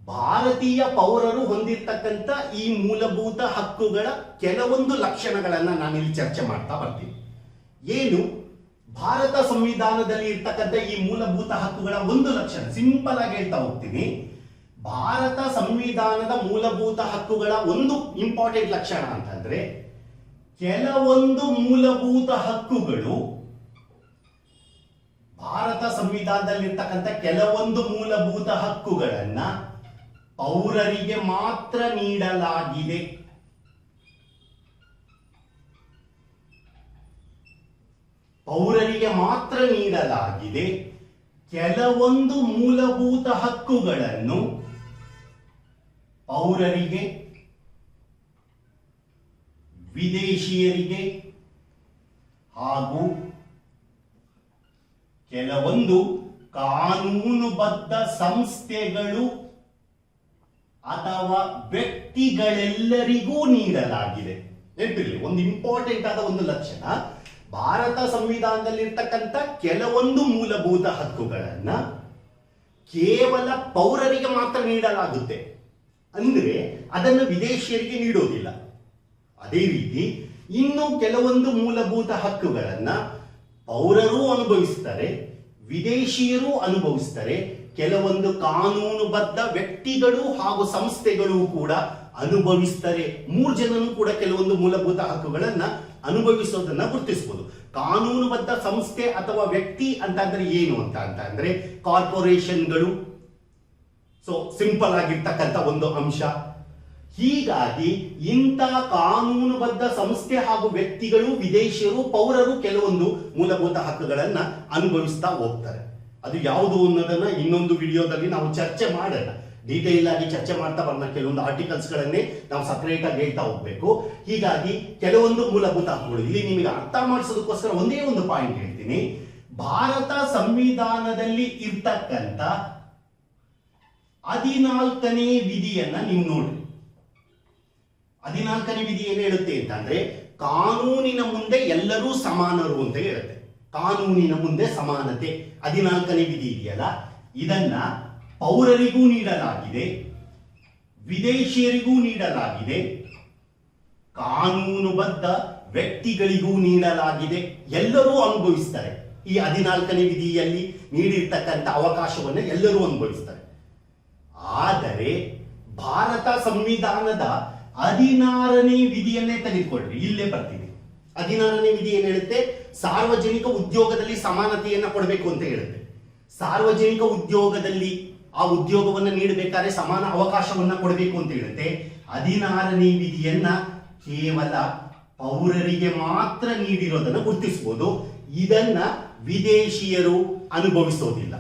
ಭಾರತೀಯ ಪೌರರು ಹೊಂದಿರತಕ್ಕಂಥ ಈ ಮೂಲಭೂತ ಹಕ್ಕುಗಳ ಕೆಲವೊಂದು ಲಕ್ಷಣಗಳನ್ನ ನಾನಿಲ್ಲಿ ಚರ್ಚೆ ಮಾಡ್ತಾ ಬರ್ತೀನಿ. ಏನು ಭಾರತ ಸಂವಿಧಾನದಲ್ಲಿ ಇರ್ತಕ್ಕಂಥ ಈ ಮೂಲಭೂತ ಹಕ್ಕುಗಳ ಒಂದು ಲಕ್ಷಣ ಸಿಂಪಲ್ ಆಗಿ ಹೇಳ್ತಾ ಹೋಗ್ತೀನಿ. ಭಾರತ ಸಂವಿಧಾನದ ಮೂಲಭೂತ ಹಕ್ಕುಗಳ ಒಂದು ಇಂಪಾರ್ಟೆಂಟ್ ಲಕ್ಷಣ ಅಂತಂದ್ರೆ ಕೆಲವೊಂದು ಮೂಲಭೂತ ಹಕ್ಕುಗಳು ಭಾರತ ಸಂವಿಧಾನದಲ್ಲಿರ್ತಕ್ಕಂಥ ಕೆಲವೊಂದು ಮೂಲಭೂತ ಹಕ್ಕುಗಳನ್ನ ಪೌರರಿಗೆ ಮಾತ್ರ ನೀಡಲಾಗಿದೆ. ಪೌರರಿಗೆ ಮಾತ್ರ ನೀಡಲಾಗಿದೆ. ಕೆಲವೊಂದು ಮೂಲಭೂತ ಹಕ್ಕುಗಳನ್ನು ಪೌರರಿಗೆ, ವಿದೇಶಿಯರಿಗೆ ಹಾಗೂ ಕೆಲವೊಂದು ಕಾನೂನುಬದ್ಧ ಸಂಸ್ಥೆಗಳು ಅಥವಾ ವ್ಯಕ್ತಿಗಳೆಲ್ಲರಿಗೂ ನೀಡಲಾಗಿದೆ. ನೆನಪಿರಲಿ, ಒಂದು ಇಂಪಾರ್ಟೆಂಟ್ ಆದ ಒಂದು ಲಕ್ಷಣ, ಭಾರತ ಸಂವಿಧಾನದಲ್ಲಿರ್ತಕ್ಕಂಥ ಕೆಲವೊಂದು ಮೂಲಭೂತ ಹಕ್ಕುಗಳನ್ನ ಕೇವಲ ಪೌರರಿಗೆ ಮಾತ್ರ ನೀಡಲಾಗುತ್ತೆ. ಅಂದ್ರೆ ಅದನ್ನು ವಿದೇಶಿಯರಿಗೆ ನೀಡೋದಿಲ್ಲ. ಅದೇ ರೀತಿ ಇನ್ನು ಕೆಲವೊಂದು ಮೂಲಭೂತ ಹಕ್ಕುಗಳನ್ನ ಪೌರರು ಅನುಭವಿಸ್ತಾರೆ, ವಿದೇಶಿಯರು ಅನುಭವಿಸ್ತಾರೆ, ಕೆಲವೊಂದು ಕಾನೂನುಬದ್ಧ ವ್ಯಕ್ತಿಗಳು ಹಾಗೂ ಸಂಸ್ಥೆಗಳು ಕೂಡ ಅನುಭವಿಸ್ತಾರೆ. 3 ಜನನು ಕೂಡ ಕೆಲವೊಂದು ಮೂಲಭೂತ ಹಕ್ಕುಗಳನ್ನ ಅನುಭವಿಸೋದನ್ನ ಗುರುತಿಸಬಹುದು. ಕಾನೂನುಬದ್ಧ ಸಂಸ್ಥೆ ಅಥವಾ ವ್ಯಕ್ತಿ ಅಂತಂದ್ರೆ ಏನು ಅಂತ ಅಂದ್ರೆ ಕಾರ್ಪೊರೇಷನ್ಗಳು. ಸೊ ಸಿಂಪಲ್ ಆಗಿರ್ತಕ್ಕಂಥ ಒಂದು ಅಂಶ. ಹೀಗಾಗಿ ಇಂಥ ಕಾನೂನುಬದ್ಧ ಸಂಸ್ಥೆ ಹಾಗೂ ವ್ಯಕ್ತಿಗಳು, ವಿದೇಶಿಯರು, ಪೌರರು ಕೆಲವೊಂದು ಮೂಲಭೂತ ಹಕ್ಕುಗಳನ್ನ ಅನುಭವಿಸ್ತಾ ಹೋಗ್ತಾರೆ. ಅದು ಯಾವುದು ಅನ್ನೋದನ್ನ ಇನ್ನೊಂದು ವಿಡಿಯೋದಲ್ಲಿ ನಾವು ಚರ್ಚೆ ಮಾಡೋಣ. ಡೀಟೇಲ್ ಆಗಿ ಚರ್ಚೆ ಮಾಡ್ತಾ ಬರೋಣ. ಕೆಲವೊಂದು ಆರ್ಟಿಕಲ್ಸ್ ಗಳನ್ನೇ ನಾವು ಸಪರೇಟ್ ಆಗಿ ಹೇಳ್ತಾ ಹೋಗ್ಬೇಕು. ಹೀಗಾಗಿ ಕೆಲವೊಂದು ಮೂಲಭೂತ ಹಕ್ಕುಗಳು ಇಲ್ಲಿ ನಿಮಗೆ ಅರ್ಥ ಮಾಡಿಸೋದಕ್ಕೋಸ್ಕರ ಒಂದೇ ಒಂದು ಪಾಯಿಂಟ್ ಹೇಳ್ತೀನಿ. ಭಾರತ ಸಂವಿಧಾನದಲ್ಲಿ ಇರ್ತಕ್ಕಂಥ 14ನೇ ವಿಧಿಯನ್ನ ನೀವು ನೋಡ್ರಿ. 14ನೇ ವಿಧಿ ಏನ್ ಹೇಳುತ್ತೆ ಅಂತಂದ್ರೆ ಕಾನೂನಿನ ಮುಂದೆ ಎಲ್ಲರೂ ಸಮಾನರು ಅಂತ ಹೇಳುತ್ತೆ. ಕಾನೂನಿನ ಮುಂದೆ ಸಮಾನತೆ 14ನೇ ವಿಧಿ ಇದೆಯಲ್ಲ, ಇದನ್ನ ಪೌರರಿಗೂ ನೀಡಲಾಗಿದೆ, ವಿದೇಶಿಯರಿಗೂ ನೀಡಲಾಗಿದೆ, ಕಾನೂನುಬದ್ಧ ವ್ಯಕ್ತಿಗಳಿಗೂ ನೀಡಲಾಗಿದೆ. ಎಲ್ಲರೂ ಅನುಭವಿಸ್ತಾರೆ. ಈ 14ನೇ ವಿಧಿಯಲ್ಲಿ ನೀಡಿರ್ತಕ್ಕಂಥ ಅವಕಾಶವನ್ನು ಎಲ್ಲರೂ ಅನುಭವಿಸ್ತಾರೆ. ಆದರೆ ಭಾರತ ಸಂವಿಧಾನದ 16ನೇ ವಿಧಿಯನ್ನೇ ತೆಗೆದುಕೊಳ್ಳ್ರಿ, ಇಲ್ಲೇ ಬರ್ತೀನಿ. 16ನೇ ವಿಧಿ ಏನ್ ಹೇಳುತ್ತೆ? ಸಾರ್ವಜನಿಕ ಉದ್ಯೋಗದಲ್ಲಿ ಸಮಾನತೆಯನ್ನ ಕೊಡಬೇಕು ಅಂತ ಹೇಳುತ್ತೆ. ಸಾರ್ವಜನಿಕ ಉದ್ಯೋಗದಲ್ಲಿ ಆ ಉದ್ಯೋಗವನ್ನ ನೀಡಬೇಕಾದ್ರೆ ಸಮಾನ ಅವಕಾಶವನ್ನ ಕೊಡಬೇಕು ಅಂತ ಹೇಳುತ್ತೆ. 16ನೇ ವಿಧಿಯನ್ನ ಕೇವಲ ಪೌರರಿಗೆ ಮಾತ್ರ ನೀಡಿರೋದನ್ನ ಗುರುತಿಸಬಹುದು. ಇದನ್ನ ವಿದೇಶಿಯರು ಅನುಭವಿಸೋದಿಲ್ಲ.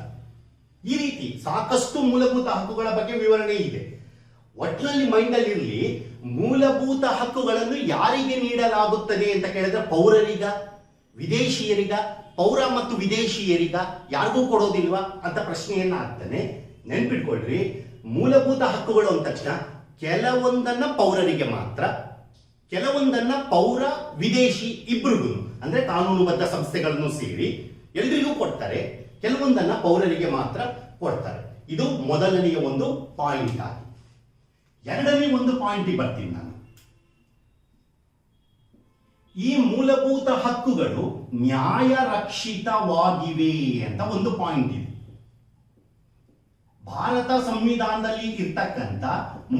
ಈ ರೀತಿ ಸಾಕಷ್ಟು ಮೂಲಭೂತ ಹಕ್ಕುಗಳ ಬಗ್ಗೆ ವಿವರಣೆ ಇದೆ. ಒಟ್ಟಿನಲ್ಲಿ ಮೈಂಡ್ ಅಲ್ಲಿ ಇರಲಿ, ಮೂಲಭೂತ ಹಕ್ಕುಗಳನ್ನು ಯಾರಿಗೆ ನೀಡಲಾಗುತ್ತದೆ ಅಂತ ಕೇಳಿದ್ರೆ ಪೌರರಿಗ, ವಿದೇಶಿಯರಿಗ, ಪೌರ ಮತ್ತು ವಿದೇಶಿಯರಿಗ ಯಾರಿಗೂ ಕೊಡೋದಿಲ್ವಾ ಅಂತ ಪ್ರಶ್ನೆಯನ್ನ ಆಗ್ತಾನೆ. ನೆನ್ಪಿಟ್ಕೊಳ್ರಿ, ಮೂಲಭೂತ ಹಕ್ಕುಗಳು ಅಂದ ತಕ್ಷಣ ಕೆಲವೊಂದನ್ನ ಪೌರರಿಗೆ ಮಾತ್ರ, ಕೆಲವೊಂದನ್ನ ಪೌರ ವಿದೇಶಿ ಇಬ್ಬರಿಗೂ ಅಂದ್ರೆ ಕಾನೂನುಬದ್ಧ ಸಂಸ್ಥೆಗಳನ್ನು ಸೇರಿ ಎಲ್ರಿಗೂ ಕೊಡ್ತಾರೆ, ಕೆಲವೊಂದನ್ನ ಪೌರರಿಗೆ ಮಾತ್ರ ಕೊಡ್ತಾರೆ. ಇದು ಮೊದಲನೆಯ ಒಂದು ಪಾಯಿಂಟ್ ಆಗಿ. ಎರಡನೇ ಒಂದು ಪಾಯಿಂಟ್ ಬರ್ತೀನಿ ನಾನು. ಈ ಮೂಲಭೂತ ಹಕ್ಕುಗಳು ನ್ಯಾಯ ರಕ್ಷಿತವಾಗಿವೆ ಅಂತ ಒಂದು ಪಾಯಿಂಟ್ ಇದೆ. ಭಾರತ ಸಂವಿಧಾನದಲ್ಲಿ ಇರ್ತಕ್ಕಂಥ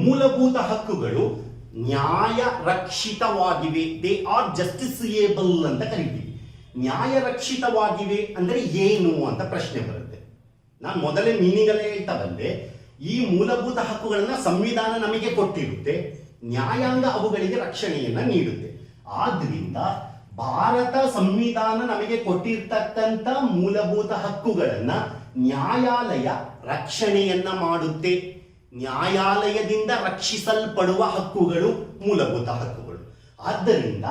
ಮೂಲಭೂತ ಹಕ್ಕುಗಳು ನ್ಯಾಯ ರಕ್ಷಿತವಾಗಿವೆ. ದೇ ಆರ್ ಜಸ್ಟಿಸಿಯೇಬಲ್ ಅಂತ ಕರಿತೀವಿ. ನ್ಯಾಯ ರಕ್ಷಿತವಾಗಿವೆ ಅಂದ್ರೆ ಏನು ಅಂತ ಪ್ರಶ್ನೆ ಬರುತ್ತೆ. ನಾನು ಮೊದಲೇ ಮೀನಿಂಗ್ ಅಲ್ಲೇ ಹೇಳ್ತಾ ಬಂದೆ. ಈ ಮೂಲಭೂತ ಹಕ್ಕುಗಳನ್ನ ಸಂವಿಧಾನ ನಮಗೆ ಕೊಟ್ಟಿರುತ್ತೆ, ನ್ಯಾಯಾಂಗ ಅವುಗಳಿಗೆ ರಕ್ಷಣೆಯನ್ನ ನೀಡುತ್ತೆ. ಆದ್ರಿಂದ ಭಾರತ ಸಂವಿಧಾನ ನಮಗೆ ಕೊಟ್ಟಿರ್ತಕ್ಕಂಥ ಮೂಲಭೂತ ಹಕ್ಕುಗಳನ್ನ ನ್ಯಾಯಾಲಯ ರಕ್ಷಣೆಯನ್ನ ಮಾಡುತ್ತೆ. ನ್ಯಾಯಾಲಯದಿಂದ ರಕ್ಷಿಸಲ್ಪಡುವ ಹಕ್ಕುಗಳು ಮೂಲಭೂತ ಹಕ್ಕುಗಳು. ಆದ್ದರಿಂದ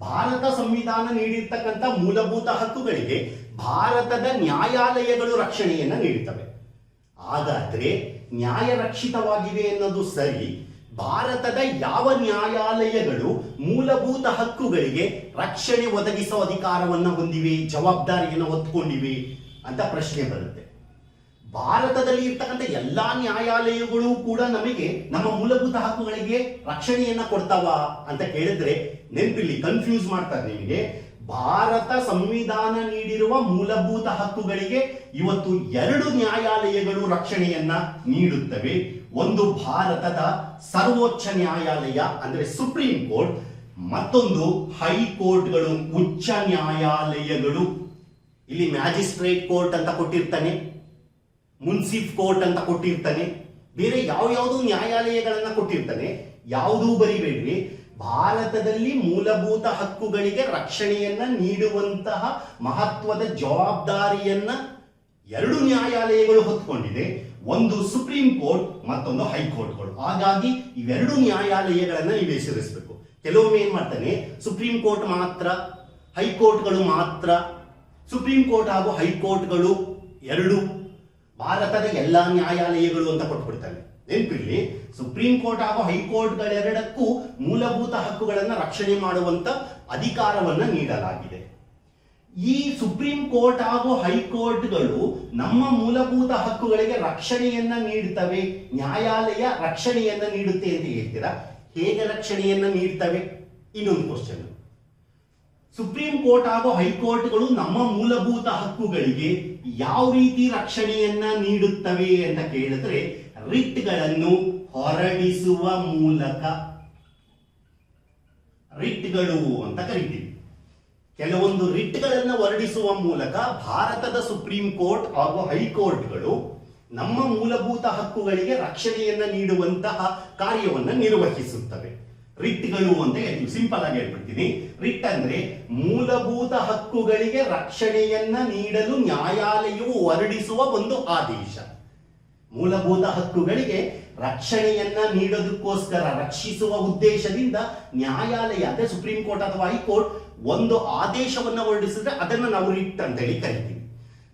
ಭಾರತ ಸಂವಿಧಾನ ನೀಡಿರ್ತಕ್ಕಂಥ ಮೂಲಭೂತ ಹಕ್ಕುಗಳಿಗೆ ಭಾರತದ ನ್ಯಾಯಾಲಯಗಳು ರಕ್ಷಣೆಯನ್ನ ನೀಡುತ್ತವೆ. ಹಾಗಾದ್ರೆ ನ್ಯಾಯ ರಕ್ಷಿತವಾಗಿವೆ ಅನ್ನೋದು ಸರಿ, ಭಾರತದ ಯಾವ ನ್ಯಾಯಾಲಯಗಳು ಮೂಲಭೂತ ಹಕ್ಕುಗಳಿಗೆ ರಕ್ಷಣೆ ಒದಗಿಸುವ ಅಧಿಕಾರವನ್ನು ಹೊಂದಿವೆ, ಜವಾಬ್ದಾರಿಯನ್ನು ಹೊತ್ತುಕೊಂಡಿವೆ ಅಂತ ಪ್ರಶ್ನೆ ಬರುತ್ತೆ. ಭಾರತದಲ್ಲಿ ಇರ್ತಕ್ಕಂಥ ಎಲ್ಲಾ ನ್ಯಾಯಾಲಯಗಳು ಕೂಡ ನಮಗೆ ನಮ್ಮ ಮೂಲಭೂತ ಹಕ್ಕುಗಳಿಗೆ ರಕ್ಷಣೆಯನ್ನ ಕೊಡ್ತಾವ ಅಂತ ಕೇಳಿದ್ರೆ ನೆನಪಿಲ್ಲಿ ಕನ್ಫ್ಯೂಸ್ ಮಾಡ್ತಾರೆ ನಿಮಗೆ. ಭಾರತ ಸಂವಿಧಾನ ನೀಡಿರುವ ಮೂಲಭೂತ ಹಕ್ಕುಗಳಿಗೆ ಇವತ್ತು 2 ನ್ಯಾಯಾಲಯಗಳು ರಕ್ಷಣೆಯನ್ನ ನೀಡುತ್ತವೆ. ಒಂದು ಭಾರತದ ಸರ್ವೋಚ್ಚ ನ್ಯಾಯಾಲಯ ಅಂದ್ರೆ ಸುಪ್ರೀಂ ಕೋರ್ಟ್, ಮತ್ತೊಂದು ಹೈಕೋರ್ಟ್ಗಳು, ಉಚ್ಚ ನ್ಯಾಯಾಲಯಗಳು. ಇಲ್ಲಿ ಮ್ಯಾಜಿಸ್ಟ್ರೇಟ್ ಕೋರ್ಟ್ ಅಂತ ಕೊಟ್ಟಿರ್ತಾನೆ, ಮುನ್ಸಿಫ್ ಕೋರ್ಟ್ ಅಂತ ಕೊಟ್ಟಿರ್ತಾನೆ, ಬೇರೆ ಯಾವ್ಯಾವುದು ನ್ಯಾಯಾಲಯಗಳನ್ನ ಕೊಟ್ಟಿರ್ತಾನೆ. ಯಾವುದೂ ಬರಿಬೇಡ್ರಿ, ಭಾರತದಲ್ಲಿ ಮೂಲಭೂತ ಹಕ್ಕುಗಳಿಗೆ ರಕ್ಷಣೆಯನ್ನ ನೀಡುವಂತಹ ಮಹತ್ವದ ಜವಾಬ್ದಾರಿಯನ್ನ 2 ನ್ಯಾಯಾಲಯಗಳು ಹೊತ್ಕೊಂಡಿದೆ. ಒಂದು ಸುಪ್ರೀಂ ಕೋರ್ಟ್, ಮತ್ತೊಂದು ಹೈಕೋರ್ಟ್ಗಳು. ಹಾಗಾಗಿ ಇವೆರಡು ನ್ಯಾಯಾಲಯಗಳನ್ನ ನೀವು ಹೆಸರಿಸಬೇಕು. ಕೆಲವೊಮ್ಮೆ ಏನ್ ಮಾಡ್ತಾನೆ, ಸುಪ್ರೀಂ ಕೋರ್ಟ್ ಮಾತ್ರ, ಹೈಕೋರ್ಟ್ಗಳು ಮಾತ್ರ. ಸುಪ್ರೀಂ ಕೋರ್ಟ್ ಹಾಗೂ ಹೈಕೋರ್ಟ್ಗಳು 2 ಭಾರತದ ಎಲ್ಲಾ ನ್ಯಾಯಾಲಯಗಳು ಅಂತ ಕೊಟ್ಬಿಡ್ತಾನೆ. ನೆನಪಿರ್ಲಿ, ಸುಪ್ರೀಂ ಕೋರ್ಟ್ ಹಾಗೂ ಹೈಕೋರ್ಟ್ಗಳೆರಡಕ್ಕೂ ಮೂಲಭೂತ ಹಕ್ಕುಗಳನ್ನು ರಕ್ಷಣೆ ಮಾಡುವಂತ ಅಧಿಕಾರವನ್ನ ನೀಡಲಾಗಿದೆ. ಈ ಸುಪ್ರೀಂ ಕೋರ್ಟ್ ಹಾಗೂ ಹೈಕೋರ್ಟ್ಗಳು ನಮ್ಮ ಮೂಲಭೂತ ಹಕ್ಕುಗಳಿಗೆ ರಕ್ಷಣೆಯನ್ನ ನೀಡುತ್ತವೆ. ನ್ಯಾಯಾಲಯ ರಕ್ಷಣೆಯನ್ನ ನೀಡುತ್ತೆ ಅಂತ ಹೇಳ್ತೀರಾ, ಹೇಗೆ ರಕ್ಷಣೆಯನ್ನ ನೀಡ್ತವೆ? ಇನ್ನೊಂದು ಕ್ವಶನ್. ಸುಪ್ರೀಂ ಕೋರ್ಟ್ ಹಾಗೂ ಹೈಕೋರ್ಟ್ಗಳು ನಮ್ಮ ಮೂಲಭೂತ ಹಕ್ಕುಗಳಿಗೆ ಯಾವ ರೀತಿ ರಕ್ಷಣೆಯನ್ನ ನೀಡುತ್ತವೆ ಅಂತ ಕೇಳಿದ್ರೆ, ರಿಟ್ಗಳನ್ನು ಹೊರಡಿಸುವ ಮೂಲಕ. ರಿಟ್ಗಳು ಅಂತ ಕರಿತೀವಿ. ಕೆಲವೊಂದು ರಿಟ್ಗಳನ್ನು ಹೊರಡಿಸುವ ಮೂಲಕ ಭಾರತದ ಸುಪ್ರೀಂ ಕೋರ್ಟ್ ಹಾಗೂ ಹೈಕೋರ್ಟ್ಗಳು ನಮ್ಮ ಮೂಲಭೂತ ಹಕ್ಕುಗಳಿಗೆ ರಕ್ಷಣೆಯನ್ನ ನೀಡುವಂತಹ ಕಾರ್ಯವನ್ನ ನಿರ್ವಹಿಸುತ್ತವೆ. ರಿಟ್ಗಳು ಅಂತ ಹೇಳ್ತೀವಿ. ಸಿಂಪಲ್ ಆಗಿ ಹೇಳ್ಬಿಡ್ತೀನಿ. ರಿಟ್ ಅಂದ್ರೆ ಮೂಲಭೂತ ಹಕ್ಕುಗಳಿಗೆ ರಕ್ಷಣೆಯನ್ನ ನೀಡಲು ನ್ಯಾಯಾಲಯವು ಹೊರಡಿಸುವ ಒಂದು ಆದೇಶ. ಮೂಲಭೂತ ಹಕ್ಕುಗಳಿಗೆ ರಕ್ಷಣೆಯನ್ನ ನೀಡೋದಕ್ಕೋಸ್ಕರ, ರಕ್ಷಿಸುವ ಉದ್ದೇಶದಿಂದ ನ್ಯಾಯಾಲಯ ಅಂದ್ರೆ ಸುಪ್ರೀಂ ಕೋರ್ಟ್ ಅಥವಾ ಹೈಕೋರ್ಟ್ ಒಂದು ಆದೇಶವನ್ನ ಹೊರಡಿಸಿದ್ರೆ ಅದನ್ನ ನಾವು ರಿಟ್ ಅಂತ ಹೇಳಿ ಕರಿತೀವಿ.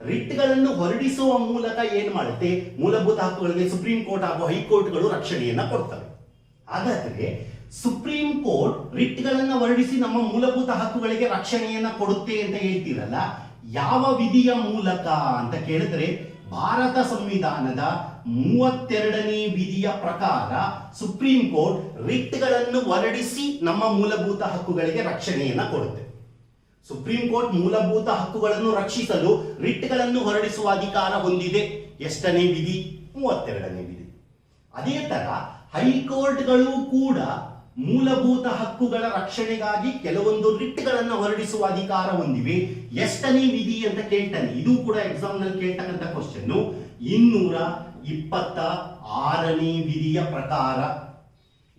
ರಿಟ್ಗಳನ್ನು ಹೊರಡಿಸುವ ಮೂಲಕ ಏನ್ ಮಾಡುತ್ತೆ, ಮೂಲಭೂತ ಹಕ್ಕುಗಳಿಗೆ ಸುಪ್ರೀಂ ಕೋರ್ಟ್ ಹಾಗೂ ಹೈಕೋರ್ಟ್ಗಳು ರಕ್ಷಣೆಯನ್ನ ಕೊಡ್ತವೆ. ಹಾಗಾದ್ರೆ ಸುಪ್ರೀಂ ಕೋರ್ಟ್ ರಿಟ್ಗಳನ್ನ ಹೊರಡಿಸಿ ನಮ್ಮ ಮೂಲಭೂತ ಹಕ್ಕುಗಳಿಗೆ ರಕ್ಷಣೆಯನ್ನ ಕೊಡುತ್ತೆ ಅಂತ ಹೇಳ್ತೀರಲ್ಲ, ಯಾವ ವಿಧಿಯ ಮೂಲಕ ಅಂತ ಕೇಳಿದ್ರೆ, ಭಾರತ ಸಂವಿಧಾನದ 32ನೇ ವಿಧಿಯ ಪ್ರಕಾರ ಸುಪ್ರೀಂ ಕೋರ್ಟ್ ರಿಟ್ಗಳನ್ನು ಹೊರಡಿಸಿ ನಮ್ಮ ಮೂಲಭೂತ ಹಕ್ಕುಗಳಿಗೆ ರಕ್ಷಣೆಯನ್ನ ಕೊಡುತ್ತೆ. ಸುಪ್ರೀಂ ಕೋರ್ಟ್ ಮೂಲಭೂತ ಹಕ್ಕುಗಳನ್ನು ರಕ್ಷಿಸಲು ರಿಟ್ಗಳನ್ನು ಹೊರಡಿಸುವ ಅಧಿಕಾರ ಹೊಂದಿದೆ. ಎಷ್ಟನೇ ವಿಧಿ? 32ನೇ ವಿಧಿ. ಅದೇ ತರ ಹೈಕೋರ್ಟ್ಗಳು ಕೂಡ ಮೂಲಭೂತ ಹಕ್ಕುಗಳ ರಕ್ಷಣೆಗಾಗಿ ಕೆಲವೊಂದು ರಿಟ್ಗಳನ್ನು ಹೊರಡಿಸುವ ಅಧಿಕಾರ ಹೊಂದಿವೆ. ಎಷ್ಟನೇ ವಿಧಿ ಅಂತ ಕೇಳ್ತಾನೆ. ಇದು ಕೂಡ ಎಕ್ಸಾಮ್ ನಲ್ಲಿ ಕೇಳ್ತಕ್ಕಂಥ ಕ್ವಶನ್. 226ನೇ ವಿಧಿಯ ಪ್ರಕಾರ,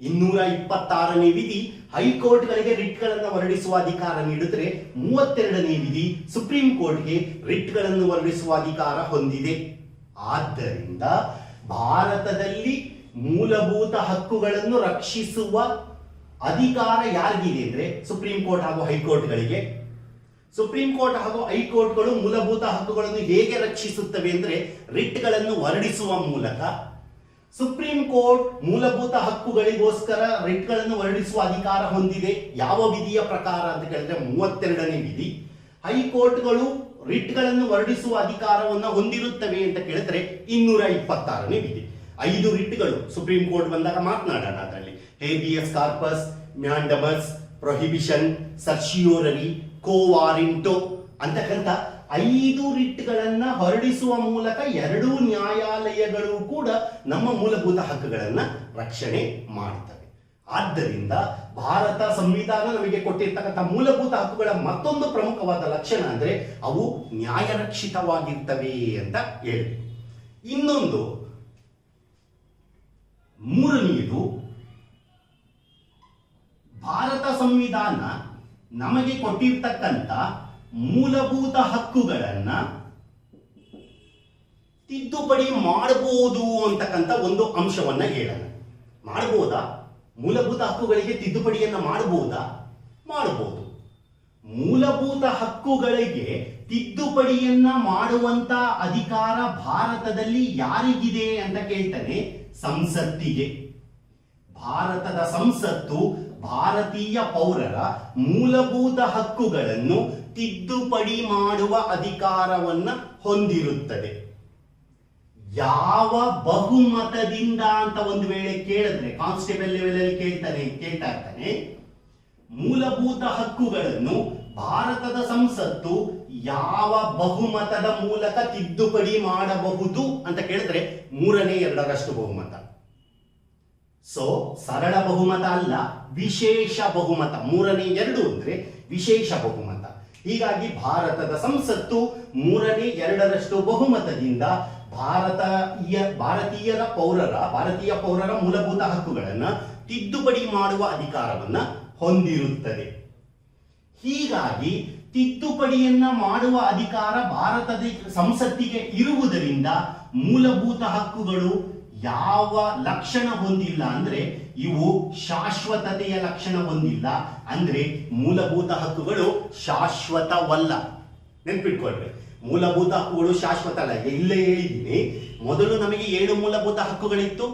226ನೇ ವಿಧಿ ಹೈಕೋರ್ಟ್ಗಳಿಗೆ ರಿಟ್ಗಳನ್ನು ಹೊರಡಿಸುವ ಅಧಿಕಾರ ನೀಡಿದ್ರೆ, 32ನೇ ವಿಧಿ ಸುಪ್ರೀಂ ಕೋರ್ಟ್ಗೆ ರಿಟ್ಗಳನ್ನು ಹೊರಡಿಸುವ ಅಧಿಕಾರ ಹೊಂದಿದೆ. ಆದ್ದರಿಂದ ಭಾರತದಲ್ಲಿ ಮೂಲಭೂತ ಹಕ್ಕುಗಳನ್ನು ರಕ್ಷಿಸುವ ಅಧಿಕಾರ ಯಾರಿಗಿದೆ ಅಂದ್ರೆ ಸುಪ್ರೀಂ ಕೋರ್ಟ್ ಹಾಗೂ ಹೈಕೋರ್ಟ್ಗಳಿಗೆ. ಸುಪ್ರೀಂ ಕೋರ್ಟ್ ಹಾಗೂ ಹೈಕೋರ್ಟ್ಗಳು ಮೂಲಭೂತ ಹಕ್ಕುಗಳನ್ನು ಹೇಗೆ ರಕ್ಷಿಸುತ್ತವೆ ಅಂದ್ರೆ ರಿಟ್ಗಳನ್ನು ಹೊರಡಿಸುವ ಮೂಲಕ. ಸುಪ್ರೀಂ ಕೋರ್ಟ್ ಮೂಲಭೂತ ಹಕ್ಕುಗಳಿಗೋಸ್ಕರ ರಿಟ್ಗಳನ್ನು ಹೊರಡಿಸುವ ಅಧಿಕಾರ ಹೊಂದಿದೆ. ಯಾವ ವಿಧಿಯ ಪ್ರಕಾರ ಅಂತ ಕೇಳಿದ್ರೆ 32ನೇ ವಿಧಿ. ಹೈಕೋರ್ಟ್ಗಳು ರಿಟ್ಗಳನ್ನು ಹೊರಡಿಸುವ ಅಧಿಕಾರವನ್ನು ಹೊಂದಿರುತ್ತವೆ ಅಂತ ಕೇಳಿದ್ರೆ 226ನೇ ವಿಧಿ. 5 ರಿಟ್ಗಳು ಸುಪ್ರೀಂ ಕೋರ್ಟ್ ಬಂದಾಗ ಮಾತನಾಡೋಣ. ಅದರಲ್ಲಿ ಹೇಬಿಯಸ್ ಕಾರ್ಪಸ್, ಮ್ಯಾಂಡಮಸ್, ಪ್ರೊಹಿಬಿಷನ್, ಸರ್ಶಿಯೋರರಿ, ಕೋವಾರಿಂಟೋ ಅಂತಕ್ಕಂಥ 5 ರಿಟ್ಗಳನ್ನ ಹೊರಡಿಸುವ ಮೂಲಕ 2 ನ್ಯಾಯಾಲಯಗಳು ಕೂಡ ನಮ್ಮ ಮೂಲಭೂತ ಹಕ್ಕುಗಳನ್ನ ರಕ್ಷಣೆ ಮಾಡುತ್ತವೆ. ಆದ್ದರಿಂದ ಭಾರತ ಸಂವಿಧಾನ ನಮಗೆ ಕೊಟ್ಟಿರ್ತಕ್ಕಂಥ ಮೂಲಭೂತ ಹಕ್ಕುಗಳ ಮತ್ತೊಂದು ಪ್ರಮುಖವಾದ ಲಕ್ಷಣ ಅಂದ್ರೆ ಅವು ನ್ಯಾಯರಕ್ಷಿತವಾಗಿರ್ತವೆ ಅಂತ ಹೇಳಿದೆ. ಇನ್ನೊಂದು 3ನೇದು, ಭಾರತ ಸಂವಿಧಾನ ನಮಗೆ ಕೊಟ್ಟಿರ್ತಕ್ಕಂಥ ಮೂಲಭೂತ ಹಕ್ಕುಗಳನ್ನ ತಿದ್ದುಪಡಿ ಮಾಡಬಹುದು ಅಂತಕ್ಕಂಥ ಒಂದು ಅಂಶವನ್ನ ಹೇಳೋಣ. ಮಾಡಬಹುದಾ? ಮೂಲಭೂತ ಹಕ್ಕುಗಳಿಗೆ ತಿದ್ದುಪಡಿಯನ್ನ ಮಾಡಬಹುದಾ? ಮಾಡಬಹುದು. ಮೂಲಭೂತ ಹಕ್ಕುಗಳಿಗೆ ತಿದ್ದುಪಡಿಯನ್ನ ಮಾಡುವಂತ ಅಧಿಕಾರ ಭಾರತದಲ್ಲಿ ಯಾರಿಗಿದೆ ಅಂತ ಕೇಳ್ತಾನೆ, ಸಂಸತ್ತಿಗೆ. ಭಾರತದ ಸಂಸತ್ತು ಭಾರತೀಯ ಪೌರರ ಮೂಲಭೂತ ಹಕ್ಕುಗಳನ್ನು ತಿದ್ದುಪಡಿ ಮಾಡುವ ಅಧಿಕಾರವನ್ನ ಹೊಂದಿರುತ್ತದೆ. ಯಾವ ಬಹುಮತದಿಂದ ಅಂತ ಒಂದು ವೇಳೆ ಕೇಳಿದ್ರೆ, ಕಾನ್ಸ್ಟೇಬಲ್ ಲೆವೆಲ್ ಅಲ್ಲಿ ಕೇಳ್ತಾ ಇರ್ತಾನೆ, ಮೂಲಭೂತ ಹಕ್ಕುಗಳನ್ನು ಭಾರತದ ಸಂಸತ್ತು ಯಾವ ಬಹುಮತದ ಮೂಲಕ ತಿದ್ದುಪಡಿ ಮಾಡಬಹುದು ಅಂತ ಕೇಳಿದ್ರೆ 2/3 ಬಹುಮತ. ಸೊ ಸರಳ ಬಹುಮತ ಅಲ್ಲ, ವಿಶೇಷ ಬಹುಮತ. 2/3 ಅಂದ್ರೆ ವಿಶೇಷ ಬಹುಮತ. ಹೀಗಾಗಿ ಭಾರತದ ಸಂಸತ್ತು 2/3 ಬಹುಮತದಿಂದ ಭಾರತೀಯ ಪೌರರ ಮೂಲಭೂತ ಹಕ್ಕುಗಳನ್ನ ತಿದ್ದುಪಡಿ ಮಾಡುವ ಅಧಿಕಾರವನ್ನ ಹೊಂದಿರುತ್ತದೆ. ಹೀಗಾಗಿ ತಿದ್ದುಪಡಿಯನ್ನ ಮಾಡುವ ಅಧಿಕಾರ ಭಾರತದ ಸಂಸತ್ತಿಗೆ ಇರುವುದರಿಂದ ಮೂಲಭೂತ ಹಕ್ಕುಗಳು ಯಾವ ಲಕ್ಷಣ ಹೊಂದಿಲ್ಲ ಅಂದ್ರೆ ಇವು ಶಾಶ್ವತತೆಯ ಲಕ್ಷಣ ಹೊಂದಿಲ್ಲ. ಅಂದ್ರೆ ಮೂಲಭೂತ ಹಕ್ಕುಗಳು ಶಾಶ್ವತವಲ್ಲ. ನೆನ್ಪಿಟ್ಕೊಳ್ರಿ, ಮೂಲಭೂತ ಹಕ್ಕುಗಳು ಶಾಶ್ವತ ಅಲ್ಲ. ಇಲ್ಲೇ ಹೇಳಿದ್ದೀನಿ, ಮೊದಲು ನಮಗೆ 7 ಮೂಲಭೂತ ಹಕ್ಕುಗಳಿತ್ತು.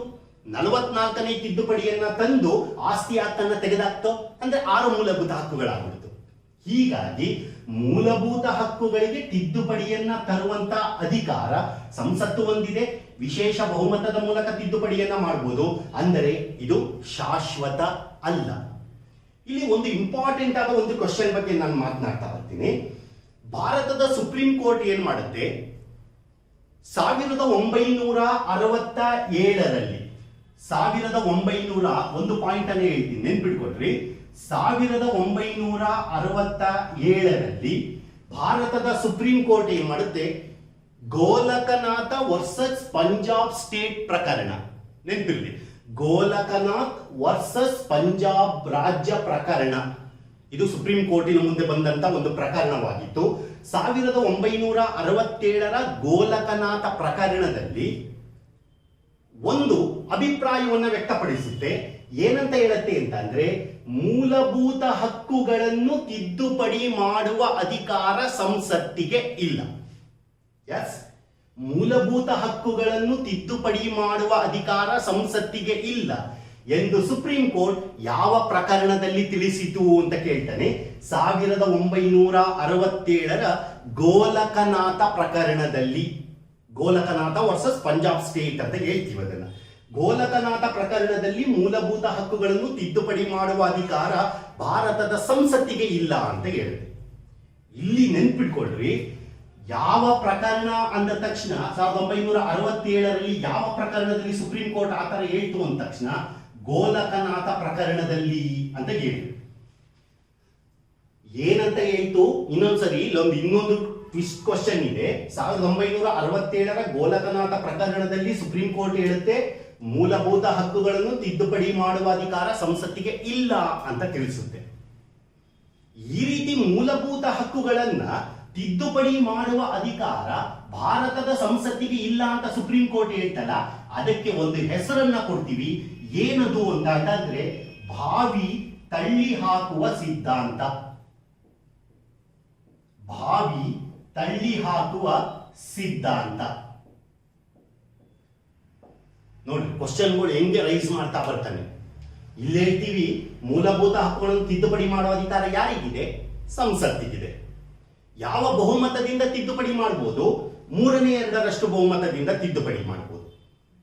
44ನೇ ತಿದ್ದುಪಡಿಯನ್ನ ತಂದು ಆಸ್ತಿ ಹಕ್ಕನ್ನ ತೆಗೆದಾಕ್ತೋ ಅಂದ್ರೆ 6 ಮೂಲಭೂತ ಹಕ್ಕುಗಳಾಗ್ಬಿಡ್ತು. ಹೀಗಾಗಿ ಮೂಲಭೂತ ಹಕ್ಕುಗಳಿಗೆ ತಿದ್ದುಪಡಿಯನ್ನ ತರುವಂತ ಅಧಿಕಾರ ಸಂಸತ್ತು ಹೊಂದಿದೆ. ವಿಶೇಷ ಬಹುಮತದ ಮೂಲಕ ತಿದ್ದುಪಡಿಯನ್ನ ಮಾಡಬಹುದು. ಅಂದರೆ ಇದು ಶಾಶ್ವತ ಅಲ್ಲ. ಇಲ್ಲಿ ಒಂದು ಇಂಪಾರ್ಟೆಂಟ್ ಆದ ಒಂದು ಕ್ವಶನ್ ಬಗ್ಗೆ ನಾನು ಮಾತನಾಡ್ತಾ ಬರ್ತೀನಿ. ಭಾರತದ ಸುಪ್ರೀಂ ಕೋರ್ಟ್ ಏನ್ ಮಾಡುತ್ತೆ, 1967 ಒಂದು ಪಾಯಿಂಟ್ ಅನ್ನು ಹೇಳ್ತೀನಿ, ನೆನ್ಪಿಟ್ಕೊಡ್ರಿ. 1967 ಭಾರತದ ಸುಪ್ರೀಂ ಕೋರ್ಟ್ ಏನ್ ಮಾಡುತ್ತೆ, ಗೋಲಕನಾಥ ವರ್ಸಸ್ ಪಂಜಾಬ್ ಸ್ಟೇಟ್ ಪ್ರಕರಣ. ನೆನ್ಪಿರ್ಲಿ, ಗೋಲಕನಾಥ್ ವರ್ಸಸ್ ಪಂಜಾಬ್ ರಾಜ್ಯ ಪ್ರಕರಣ. ಇದು ಸುಪ್ರೀಂ ಕೋರ್ಟಿನ ಮುಂದೆ ಬಂದಂತ ಒಂದು ಪ್ರಕರಣವಾಗಿತ್ತು. 1967 ಗೋಲಕನಾಥ ಪ್ರಕರಣದಲ್ಲಿ ಒಂದು ಅಭಿಪ್ರಾಯವನ್ನು ವ್ಯಕ್ತಪಡಿಸುತ್ತೆ. ಏನಂತ ಹೇಳುತ್ತೆ ಅಂತಂದ್ರೆ, ಮೂಲಭೂತ ಹಕ್ಕುಗಳನ್ನು ತಿದ್ದುಪಡಿ ಮಾಡುವ ಅಧಿಕಾರ ಸಂಸತ್ತಿಗೆ ಇಲ್ಲ. ಎಸ್, ಮೂಲಭೂತ ಹಕ್ಕುಗಳನ್ನು ತಿದ್ದುಪಡಿ ಮಾಡುವ ಅಧಿಕಾರ ಸಂಸತ್ತಿಗೆ ಇಲ್ಲ ಎಂದು ಸುಪ್ರೀಂ ಕೋರ್ಟ್ ಯಾವ ಪ್ರಕರಣದಲ್ಲಿ ತಿಳಿಸಿತು ಅಂತ ಕೇಳ್ತಾನೆ. 1967 ಗೋಲಕನಾಥ ಪ್ರಕರಣದಲ್ಲಿ. ಗೋಲಕನಾಥ ವರ್ಸಸ್ ಪಂಜಾಬ್ ಸ್ಟೇಟ್ ಅಂತ ಹೇಳ್ತೀವಿ ಅದನ್ನ. ಗೋಲಕನಾಥ ಪ್ರಕರಣದಲ್ಲಿ ಮೂಲಭೂತ ಹಕ್ಕುಗಳನ್ನು ತಿದ್ದುಪಡಿ ಮಾಡುವ ಅಧಿಕಾರ ಭಾರತದ ಸಂಸತ್ತಿಗೆ ಇಲ್ಲ ಅಂತ ಹೇಳಿದೆ. ಇಲ್ಲಿ ನೆನ್ಪಿಟ್ಕೊಳ್ರಿ, ಯಾವ ಪ್ರಕರಣ ಅಂದ ತಕ್ಷಣ 1967 ಯಾವ ಪ್ರಕರಣದಲ್ಲಿ ಸುಪ್ರೀಂ ಕೋರ್ಟ್ ಆತರ ಹೇಳ್ತು ಅಂದ ತಕ್ಷಣ ಗೋಲಕನಾಥ ಪ್ರಕರಣದಲ್ಲಿ ಅಂತ ಹೇಳಿದ್ರು. ಏನಂತ ಹೇಳ್ತು ಇನ್ನೊಂದ್ಸರಿ, ಇನ್ನೊಂದು ಟ್ವಿಸ್ಟ್ ಕ್ವಶನ್ ಇದೆ. 1967 ಗೋಲಕನಾಥ ಪ್ರಕರಣದಲ್ಲಿ ಸುಪ್ರೀಂ ಕೋರ್ಟ್ ಹೇಳುತ್ತೆ ಮೂಲಭೂತ ಹಕ್ಕುಗಳನ್ನು ತಿದ್ದುಪಡಿ ಮಾಡುವ ಅಧಿಕಾರ ಸಂಸತ್ತಿಗೆ ಇಲ್ಲ ಅಂತ ತಿಳಿಸುತ್ತೆ. ಈ ರೀತಿ ಮೂಲಭೂತ ಹಕ್ಕುಗಳನ್ನ ತಿದ್ದುಪಡಿ ಮಾಡುವ ಅಧಿಕಾರ ಭಾರತದ ಸಂಸತ್ತಿಗೆ ಇಲ್ಲ ಅಂತ ಸುಪ್ರೀಂ ಕೋರ್ಟ್ ಹೇಳ್ತಲ್ಲ, ಅದಕ್ಕೆ ಒಂದು ಹೆಸರನ್ನ ಕೊಡ್ತೀವಿ. ಏನದು ಅಂತಂದ್ರೆ ಭಾವಿ ತಳ್ಳಿ ಹಾಕುವ ಸಿದ್ಧಾಂತ. ಭಾವಿ ತಳ್ಳಿ ಹಾಕುವ ಸಿದ್ಧಾಂತ. ನೋಡಿ ಕ್ವಶನ್ಗಳು ಹೆಂಗೆ ರೈಸ್ ಮಾಡ್ತಾ ಬರ್ತಾನೆ. ಇಲ್ಲಿ ಹೇಳ್ತೀವಿ ಮೂಲಭೂತ ಹಕ್ಕುಗಳನ್ನು ತಿದ್ದುಪಡಿ ಮಾಡುವ ಅಧಿಕಾರ ಯಾರಿಗಿದೆ? ಸಂಸತ್ತಿಗಿದೆ. ಯಾವ ಬಹುಮತದಿಂದ ತಿದ್ದುಪಡಿ ಮಾಡಬಹುದು? 2/3 ಬಹುಮತದಿಂದ ತಿದ್ದುಪಡಿ ಮಾಡಬಹುದು.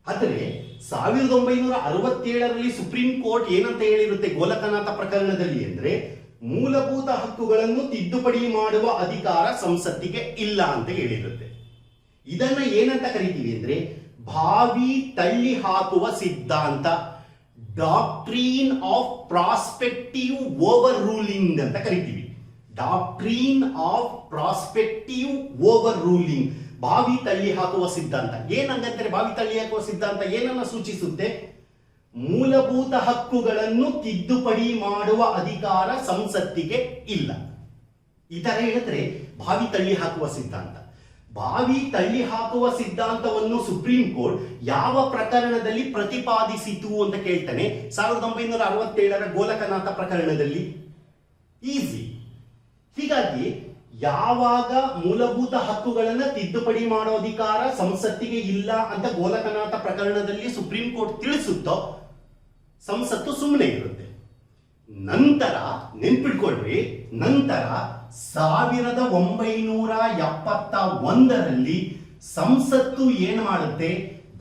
ಆದರೆ 1967 ಸುಪ್ರೀಂ ಕೋರ್ಟ್ ಏನಂತ ಹೇಳಿರುತ್ತೆ ಗೋಲಕನಾಥ ಪ್ರಕರಣದಲ್ಲಿ ಅಂದ್ರೆ, ಮೂಲಭೂತ ಹಕ್ಕುಗಳನ್ನು ತಿದ್ದುಪಡಿ ಮಾಡುವ ಅಧಿಕಾರ ಸಂಸತ್ತಿಗೆ ಇಲ್ಲ ಅಂತ ಹೇಳಿರುತ್ತೆ. ಇದನ್ನ ಏನಂತ ಕರಿತೀವಿ ಅಂದ್ರೆ ಭಾವಿ ತಳ್ಳಿ ಹಾಕುವ ಸಿದ್ಧಾಂತ, ಡಾಕ್ಟ್ರೀನ್ ಆಫ್ ಪ್ರಾಸ್ಪೆಕ್ಟಿವ್ ಓವರ್ ರೂಲಿಂಗ್ ಅಂತ ಕರಿತೀವಿ. ಡಾಕ್ಟ್ರೀನ್ ಆಫ್ ಪ್ರಾಸ್ಪೆಕ್ಟಿವ್ ಓವರ್ ರೂಲಿಂಗ್, ಭಾವಿ ತಳ್ಳಿ ಹಾಕುವ ಸಿದ್ಧಾಂತ. ಏನಂಗಂತಾರೆ ಭಾವಿ ತಳ್ಳಿ ಹಾಕುವ ಸಿದ್ಧಾಂತ? ಏನನ್ನ ಸೂಚಿಸುತ್ತೆ? ಮೂಲಭೂತ ಹಕ್ಕುಗಳನ್ನು ತಿದ್ದುಪಡಿ ಮಾಡುವ ಅಧಿಕಾರ ಸಂಸತ್ತಿಗೆ ಇಲ್ಲ. ಈ ತರ ಹೇಳಿದ್ರೆ ಭಾವಿ ತಳ್ಳಿ ಹಾಕುವ ಸಿದ್ಧಾಂತ. ಬಾವಿ ತಳ್ಳಿ ಹಾಕುವ ಸಿದ್ಧಾಂತವನ್ನು ಸುಪ್ರೀಂ ಕೋರ್ಟ್ ಯಾವ ಪ್ರಕರಣದಲ್ಲಿ ಪ್ರತಿಪಾದಿಸಿತು ಅಂತ ಕೇಳ್ತಾನೆ. 1967ರ ಗೋಲಕನಾಥ ಪ್ರಕರಣದಲ್ಲಿ. ಈಸಿ. ಹೀಗಾಗಿ ಯಾವಾಗ ಮೂಲಭೂತ ಹಕ್ಕುಗಳನ್ನ ತಿದ್ದುಪಡಿ ಮಾಡೋ ಅಧಿಕಾರ ಸಂಸತ್ತಿಗೆ ಇಲ್ಲ ಅಂತ ಗೋಲಕನಾಥ ಪ್ರಕರಣದಲ್ಲಿ ಸುಪ್ರೀಂ ಕೋರ್ಟ್ ತಿಳಿಸುತ್ತೋ ಸಂಸತ್ತು ಸುಮ್ಮನೆ ಇರುತ್ತೆ. ನಂತರ ನೆನ್ಪಿಟ್ಕೊಳ್ರಿ, ನಂತರ 1971ರಲ್ಲಿ ಸಂಸತ್ತು ಏನ್ ಮಾಡುತ್ತೆ,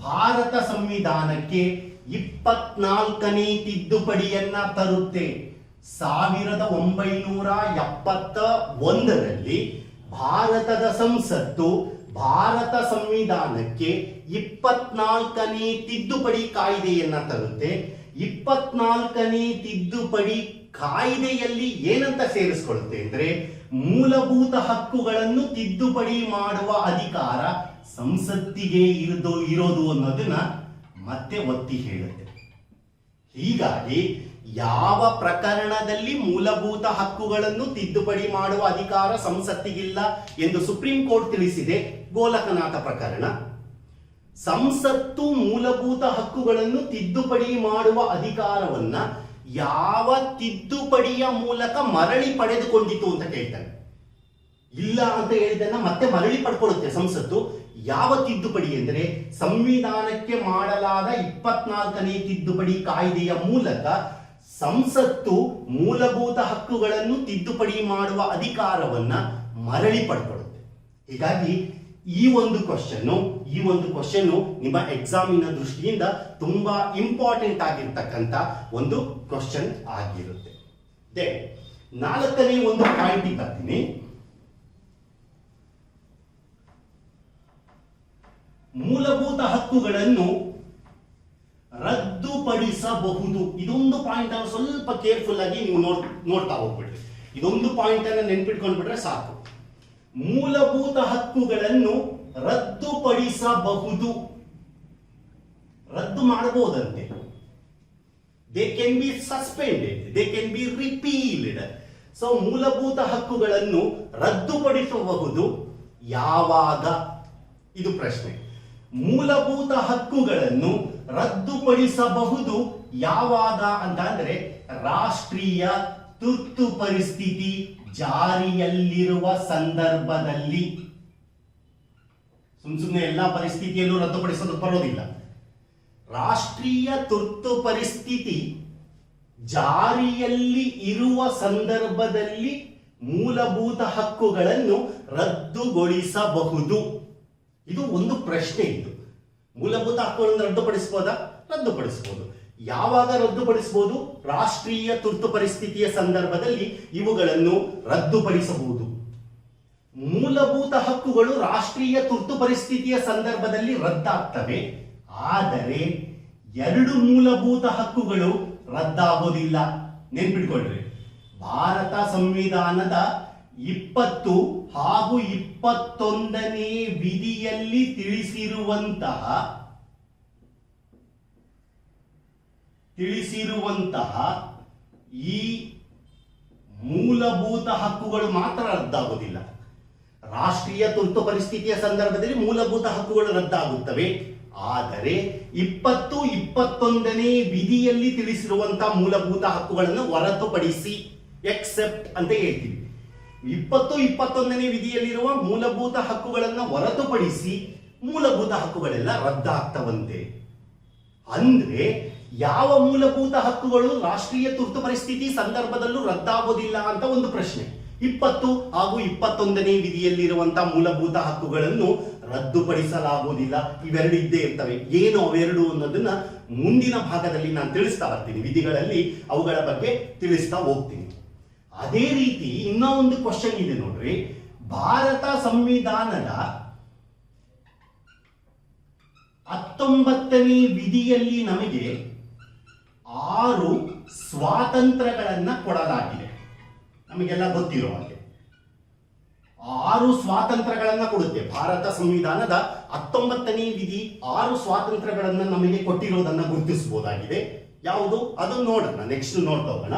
ಭಾರತ ಸಂವಿಧಾನಕ್ಕೆ 24ನೇ ತಿದ್ದುಪಡಿಯನ್ನ ತರುತ್ತೆ. 1971ರಲ್ಲಿ ಭಾರತದ ಸಂಸತ್ತು ಭಾರತ ಸಂವಿಧಾನಕ್ಕೆ 24ನೇ ತಿದ್ದುಪಡಿ ಕಾಯ್ದೆಯನ್ನ ತರುತ್ತೆ. 24ನೇ ತಿದ್ದುಪಡಿ ಕಾಯ್ದೆಯಲ್ಲಿ ಏನಂತ ಸೇರಿಸ್ಕೊಳ್ಳುತ್ತೆ ಅಂದ್ರೆ, ಮೂಲಭೂತ ಹಕ್ಕುಗಳನ್ನು ತಿದ್ದುಪಡಿ ಮಾಡುವ ಅಧಿಕಾರ ಸಂಸತ್ತಿಗೆ ಇರೋದು ಅನ್ನೋದನ್ನ ಮತ್ತೆ ಒತ್ತಿ ಹೇಳುತ್ತೆ. ಹೀಗಾಗಿ ಯಾವ ಪ್ರಕರಣದಲ್ಲಿ ಮೂಲಭೂತ ಹಕ್ಕುಗಳನ್ನು ತಿದ್ದುಪಡಿ ಮಾಡುವ ಅಧಿಕಾರ ಸಂಸತ್ತಿಗಿಲ್ಲ ಎಂದು ಸುಪ್ರೀಂ ಕೋರ್ಟ್ ತಿಳಿಸಿದೆ, ಗೋಲಕನಾಥ ಪ್ರಕರಣ. ಸಂಸತ್ತು ಮೂಲಭೂತ ಹಕ್ಕುಗಳನ್ನು ತಿದ್ದುಪಡಿ ಮಾಡುವ ಅಧಿಕಾರವನ್ನ ಯಾವ ತಿದ್ದುಪಡಿಯ ಮೂಲಕ ಮರಳಿ ಪಡೆದುಕೊಂಡಿತು ಅಂತ ಕೇಳ್ತಾನೆ. ಇಲ್ಲ ಅಂತ ಹೇಳಿದನ್ನ ಮತ್ತೆ ಮರಳಿ ಪಡ್ಕೊಳ್ಳುತ್ತೆ ಸಂಸತ್ತು. ಯಾವ ತಿದ್ದುಪಡಿ ಎಂದರೆ, ಸಂವಿಧಾನಕ್ಕೆ ಮಾಡಲಾದ 24ನೇ ತಿದ್ದುಪಡಿ ಕಾಯ್ದೆಯ ಮೂಲಕ ಸಂಸತ್ತು ಮೂಲಭೂತ ಹಕ್ಕುಗಳನ್ನು ತಿದ್ದುಪಡಿ ಮಾಡುವ ಅಧಿಕಾರವನ್ನ ಮರಳಿ ಪಡ್ಕೊಳ್ಳುತ್ತೆ. ಹೀಗಾಗಿ ಈ ಒಂದು ಕ್ವಶನ್ ನಿಮ್ಮ ಎಕ್ಸಾಮಿನ ದೃಷ್ಟಿಯಿಂದ ತುಂಬಾ ಇಂಪಾರ್ಟೆಂಟ್ ಆಗಿರ್ತಕ್ಕಂಥ ಒಂದು ಕ್ವಶನ್ ಆಗಿರುತ್ತೆ. ದೆನ್ 4ನೇ ಒಂದು ಪಾಯಿಂಟ್ ಬರ್ತೀನಿ. ಮೂಲಭೂತ ಹಕ್ಕುಗಳನ್ನು ರದ್ದುಪಡಿಸಬಹುದು. ಇದೊಂದು ಪಾಯಿಂಟ್ ಅನ್ನು ಸ್ವಲ್ಪ ಕೇರ್ಫುಲ್ ಆಗಿ ನೀವು ನೋಡ್ತಾ ಹೋಗ್ಬಿಡ್ರಿ. ಇದೊಂದು ಪಾಯಿಂಟ್ ಅನ್ನು ನೆನ್ಪಿಟ್ಕೊಂಡ್ಬಿಟ್ರೆ ಸಾಕು. ಮೂಲಭೂತ ಹಕ್ಕುಗಳನ್ನು ರದ್ದುಪಡಿಸಬಹುದು, ರದ್ದು ಮಾಡಬಹುದಂತೆ. They can be suspended, they can be repealed. So ಮೂಲಭೂತ ಹಕ್ಕುಗಳನ್ನು ರದ್ದುಪಡಿಸಬಹುದು. ಯಾವಾಗ? ಇದು ಪ್ರಶ್ನೆ. ಮೂಲಭೂತ ಹಕ್ಕುಗಳನ್ನು ರದ್ದುಪಡಿಸಬಹುದು ಯಾವಾಗ ಅಂತ ಅಂದ್ರೆ, ರಾಷ್ಟ್ರೀಯ ತುರ್ತು ಪರಿಸ್ಥಿತಿ ಜಾರಿಯಲ್ಲಿರುವ ಸಂದರ್ಭದಲ್ಲಿ. ಸುಮ್ಮನೆ ಎಲ್ಲಾ ಪರಿಸ್ಥಿತಿಯಲ್ಲೂ ರದ್ದುಪಡಿಸೋದಕ್ಕೆ ಬರೋದಿಲ್ಲ. ರಾಷ್ಟ್ರೀಯ ತುರ್ತು ಪರಿಸ್ಥಿತಿ ಜಾರಿಯಲ್ಲಿ ಇರುವ ಸಂದರ್ಭದಲ್ಲಿ ಮೂಲಭೂತ ಹಕ್ಕುಗಳನ್ನು ರದ್ದುಗೊಳಿಸಬಹುದು. ಇದು ಒಂದು ಪ್ರಶ್ನೆ. ಇದು ಮೂಲಭೂತ ಹಕ್ಕುಗಳನ್ನು ರದ್ದುಪಡಿಸಬಹುದಾ? ರದ್ದುಪಡಿಸಬಹುದು. ಯಾವಾಗ ರದ್ದುಪಡಿಸಬಹುದು? ರಾಷ್ಟ್ರೀಯ ತುರ್ತು ಪರಿಸ್ಥಿತಿಯ ಸಂದರ್ಭದಲ್ಲಿ ಇವುಗಳನ್ನು ರದ್ದುಪಡಿಸಬಹುದು. ಮೂಲಭೂತ ಹಕ್ಕುಗಳು ರಾಷ್ಟ್ರೀಯ ತುರ್ತು ಪರಿಸ್ಥಿತಿಯ ಸಂದರ್ಭದಲ್ಲಿ ರದ್ದಾಗ್ತವೆ. ಆದರೆ 2 ಮೂಲಭೂತ ಹಕ್ಕುಗಳು ರದ್ದಾಗೋದಿಲ್ಲ. ನೆನ್ಪಿಟ್ಕೊಳ್ರಿ, ಭಾರತ ಸಂವಿಧಾನದ 20 ಹಾಗೂ 21ನೇ ವಿಧಿಯಲ್ಲಿ ತಿಳಿಸಿರುವಂತಹ ಈ ಮೂಲಭೂತ ಹಕ್ಕುಗಳು ಮಾತ್ರ ರದ್ದಾಗುವುದಿಲ್ಲ. ರಾಷ್ಟ್ರೀಯ ತುರ್ತು ಪರಿಸ್ಥಿತಿಯ ಸಂದರ್ಭದಲ್ಲಿ ಮೂಲಭೂತ ಹಕ್ಕುಗಳು ರದ್ದಾಗುತ್ತವೆ. ಆದರೆ 20, 21ನೇ ವಿಧಿಯಲ್ಲಿ ತಿಳಿಸಿರುವಂತಹ ಮೂಲಭೂತ ಹಕ್ಕುಗಳನ್ನು ಹೊರತುಪಡಿಸಿ, ಎಕ್ಸೆಪ್ಟ್ ಅಂತ ಹೇಳ್ತೀವಿ. 20, 21ನೇ ವಿಧಿಯಲ್ಲಿರುವ ಮೂಲಭೂತ ಹಕ್ಕುಗಳನ್ನು ಹೊರತುಪಡಿಸಿ ಮೂಲಭೂತ ಹಕ್ಕುಗಳೆಲ್ಲ ರದ್ದಾಗ್ತವಂತೆ. ಅಂದ್ರೆ ಯಾವ ಮೂಲಭೂತ ಹಕ್ಕುಗಳು ರಾಷ್ಟ್ರೀಯ ತುರ್ತು ಪರಿಸ್ಥಿತಿ ಸಂದರ್ಭದಲ್ಲೂ ರದ್ದಾಗೋದಿಲ್ಲ ಅಂತ ಒಂದು ಪ್ರಶ್ನೆ. 20 ಹಾಗೂ 21ನೇ ವಿಧಿಯಲ್ಲಿರುವಂತಹ ಮೂಲಭೂತ ಹಕ್ಕುಗಳನ್ನು ರದ್ದುಪಡಿಸಲಾಗುವುದಿಲ್ಲ. ಇವೆರಡು ಇದ್ದೇ ಇರ್ತವೆ. ಏನು ಅವೆರಡು ಅನ್ನೋದನ್ನ ಮುಂದಿನ ಭಾಗದಲ್ಲಿ ನಾನು ತಿಳಿಸ್ತಾ ಬರ್ತೀನಿ. ವಿಧಿಗಳಲ್ಲಿ ಅವುಗಳ ಬಗ್ಗೆ ತಿಳಿಸ್ತಾ ಹೋಗ್ತೀನಿ. ಅದೇ ರೀತಿ ಇನ್ನೂ ಒಂದು ಕ್ವಶನ್ ಇದೆ ನೋಡ್ರಿ. ಭಾರತ ಸಂವಿಧಾನದ 19ನೇ ವಿಧಿಯಲ್ಲಿ ನಮಗೆ 6 ಸ್ವಾತಂತ್ರ್ಯಗಳನ್ನ ಕೊಡಲಾಗಿದೆ. ನಮಗೆಲ್ಲ ಗೊತ್ತಿರೋ ಹಾಗೆ 6 ಸ್ವಾತಂತ್ರ್ಯಗಳನ್ನ ಕೊಡುತ್ತೆ. ಭಾರತ ಸಂವಿಧಾನದ 19ನೇ ವಿಧಿ 6 ಸ್ವಾತಂತ್ರ್ಯಗಳನ್ನ ನಮಗೆ ಕೊಟ್ಟಿರೋದನ್ನ ಗುರುತಿಸಬಹುದಾಗಿದೆ. ಯಾವುದು? ಅದನ್ನು ನೋಡೋಣ, ನೆಕ್ಸ್ಟ್ ನೋಡ್ತಾ ಹೋಗೋಣ.